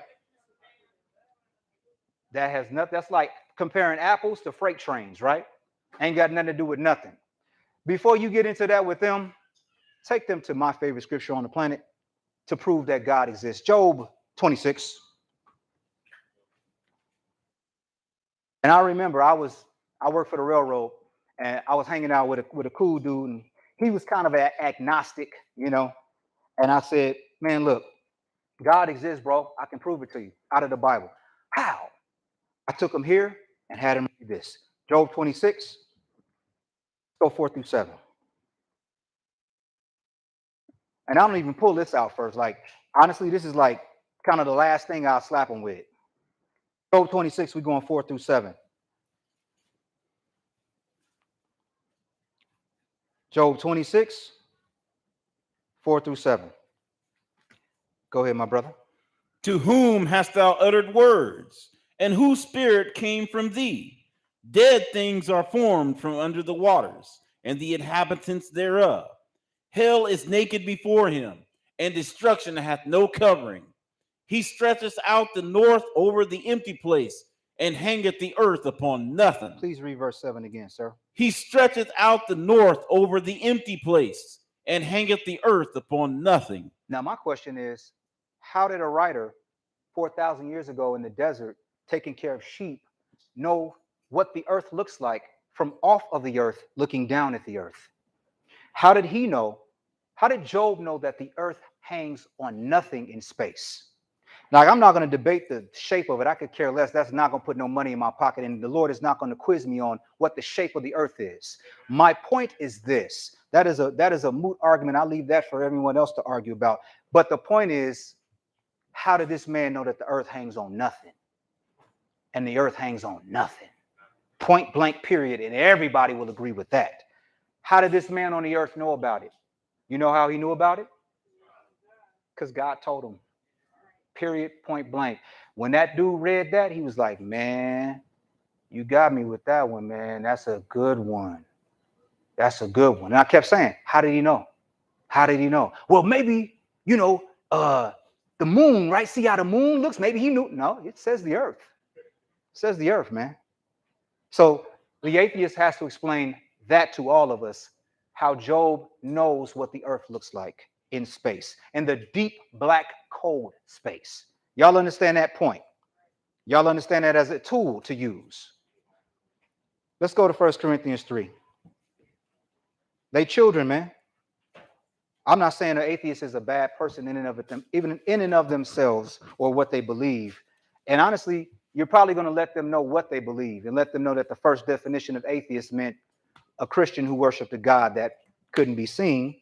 S3: That has nothing. That's like comparing apples to freight trains, right? Ain't got nothing to do with nothing. Before you get into that with them, take them to my favorite scripture on the planet to prove that God exists. Job 26. And I remember I worked for the railroad, and I was hanging out with a cool dude, and he was kind of an agnostic, And I said, man, look, God exists, bro. I can prove it to you out of the Bible. How? I took him here and had him read this. Job 26, go 4 through 7. And I don't even pull this out first. Like, honestly, this is like kind of the last thing I'll slap him with. Job 26, we're going 4 through 7. Job 26, 4 through 7. Go ahead, my brother.
S4: To whom hast thou uttered words, and whose spirit came from thee? Dead things are formed from under the waters, and the inhabitants thereof. Hell is naked before him, and destruction hath no covering. He stretcheth out the north over the empty place, and hangeth the earth upon nothing.
S3: Please read verse 7 again, sir.
S4: He stretcheth out the north over the empty place, and hangeth the earth upon nothing.
S3: Now, my question is, how did a writer 4,000 years ago in the desert taking care of sheep know what the earth looks like from off of the earth looking down at the earth? How did he know? How did Job know that the earth hangs on nothing in space? Now, I'm not going to debate the shape of it. I could care less. That's not going to put no money in my pocket. And the Lord is not going to quiz me on what the shape of the earth is. My point is this. That is a moot argument. I'll leave that for everyone else to argue about. But the point is, how did this man know that the earth hangs on nothing? And the earth hangs on nothing. Point blank, period. And everybody will agree with that. How did this man on the earth know about it? You know how he knew about it? Because God told him. Period, point blank. When that dude read that, he was like, man, you got me with that one, man. That's a good one. That's a good one. And I kept saying, how did he know? How did he know? Well, maybe, the moon, right? See how the moon looks? Maybe he knew. No, it says the earth. It says the earth, man. So the atheist has to explain that to all of us, how Job knows what the earth looks like in space, in the deep, black, cold space. Y'all understand that point? Y'all understand that as a tool to use? Let's go to 1 Corinthians 3. They children, man. I'm not saying an atheist is a bad person in and of them, even in and of themselves or what they believe. And honestly, you're probably going to let them know what they believe and let them know that the first definition of atheist meant a Christian who worshiped a God that couldn't be seen.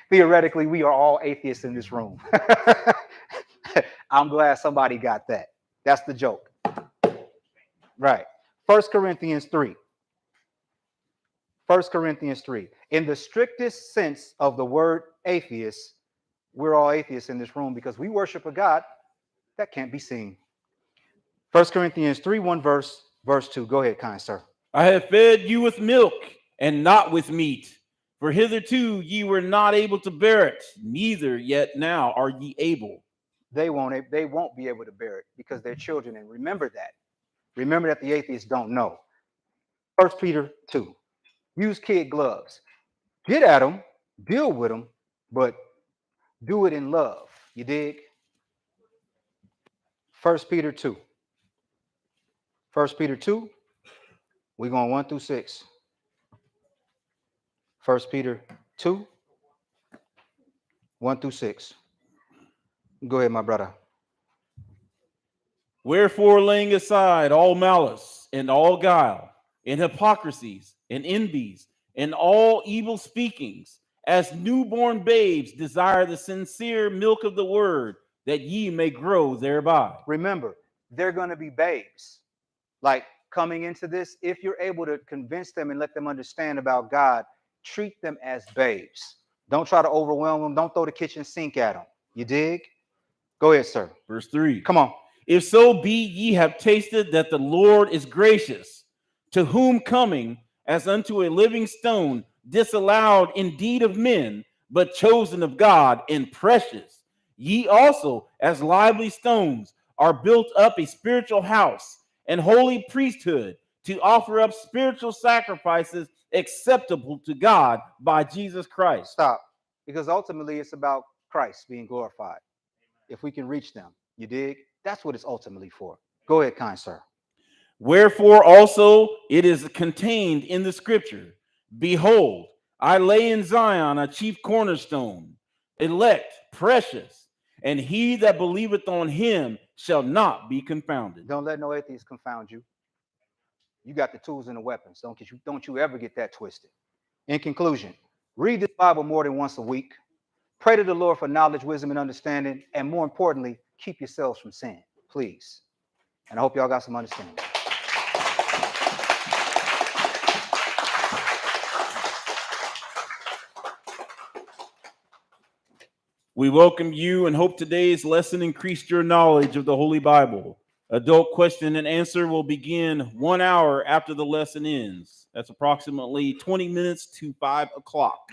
S3: Theoretically, we are all atheists in this room. I'm glad somebody got that. That's the joke. Right. 1 Corinthians 3. 1 Corinthians 3. In the strictest sense of the word atheist, we're all atheists in this room because we worship a God that can't be seen. 1 Corinthians 3, 1 verse 2. Go ahead, kind sir.
S4: I have fed you with milk and not with meat, for hitherto ye were not able to bear it, neither yet now are ye able.
S3: They won't be able to bear it because they're children. And remember that. Remember that the atheists don't know. 1 Peter 2. Use kid gloves. Get at them, deal with them, but do it in love. You dig? 1 Peter 2. 1 Peter 2. We're going 1 through 6. 1 Peter 2. 1 through 6. Go ahead, my brother.
S4: Wherefore, laying aside all malice and all guile and hypocrisies and envies and all evil speakings, as newborn babes desire the sincere milk of the word, that ye may grow thereby.
S3: Remember, they're going to be babes. Like coming into this, if you're able to convince them and let them understand about God, treat them as babes. Don't try to overwhelm them. Don't throw the kitchen sink at them. You dig? Go ahead, sir.
S4: Verse 3.
S3: Come on.
S4: If so be ye have tasted that the Lord is gracious, to whom coming as unto a living stone, disallowed indeed of men, but chosen of God and precious, ye also as lively stones are built up a spiritual house and holy priesthood, to offer up spiritual sacrifices acceptable to God by Jesus Christ.
S3: Stop. Because ultimately it's about Christ being glorified. If we can reach them, you dig? That's what it's ultimately for. Go ahead, kind sir.
S4: Wherefore also it is contained in the scripture, behold, I lay in Zion a chief cornerstone, elect, precious, and he that believeth on him shall not be confounded.
S3: Don't let no atheist confound you. You got the tools and the weapons. Don't you ever get that twisted. In conclusion, read this Bible more than once a week. Pray to the Lord for knowledge, wisdom, and understanding. And more importantly, keep yourselves from sin, please. And I hope y'all got some understanding.
S4: We welcome you and hope today's lesson increased your knowledge of the Holy Bible. Adult question and answer will begin 1 hour after the lesson ends. That's approximately 20 minutes to 5 o'clock.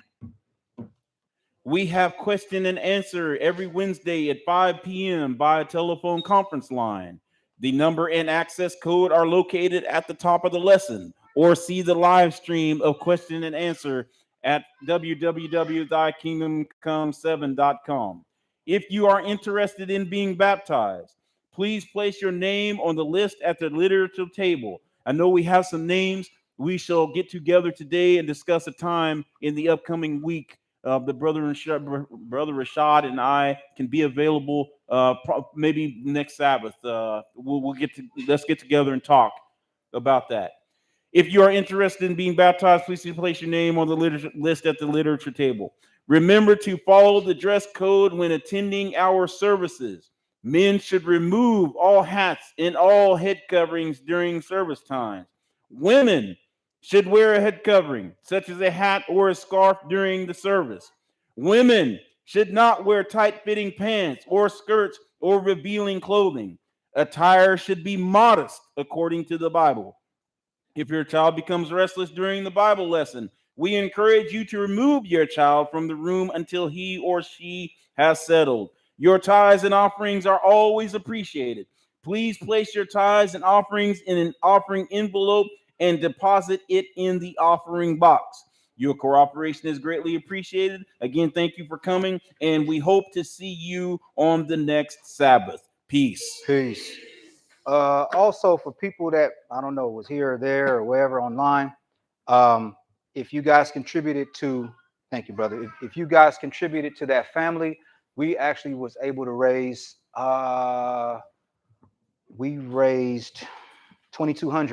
S4: We have question and answer every Wednesday at 5 p.m. by a telephone conference line. The number and access code are located at the top of the lesson, or see the live stream of question and answer at www.thykingdomcome7.com. If you are interested in being baptized, please place your name on the list at the literature table. I know we have some names. We shall get together today and discuss a time in the upcoming week. The brother Rashad and I can be available maybe next Sabbath. Let's get together and talk about that. If you are interested in being baptized, please place your name on the list at the literature table. Remember to follow the dress code when attending our services. Men should remove all hats and all head coverings during service times. Women should wear a head covering, such as a hat or a scarf during the service. Women should not wear tight-fitting pants or skirts or revealing clothing. Attire should be modest according to the Bible. If your child becomes restless during the Bible lesson, we encourage you to remove your child from the room until he or she has settled. Your tithes and offerings are always appreciated. Please place your tithes and offerings in an offering envelope and deposit it in the offering box. Your cooperation is greatly appreciated. Again, thank you for coming, and we hope to see you on the next Sabbath. Peace.
S3: Peace. Also, for people that, I don't know, was here or there or wherever online, if you guys contributed to, thank you, brother. If you guys contributed to that family, we actually was able to raise, we raised $2,200.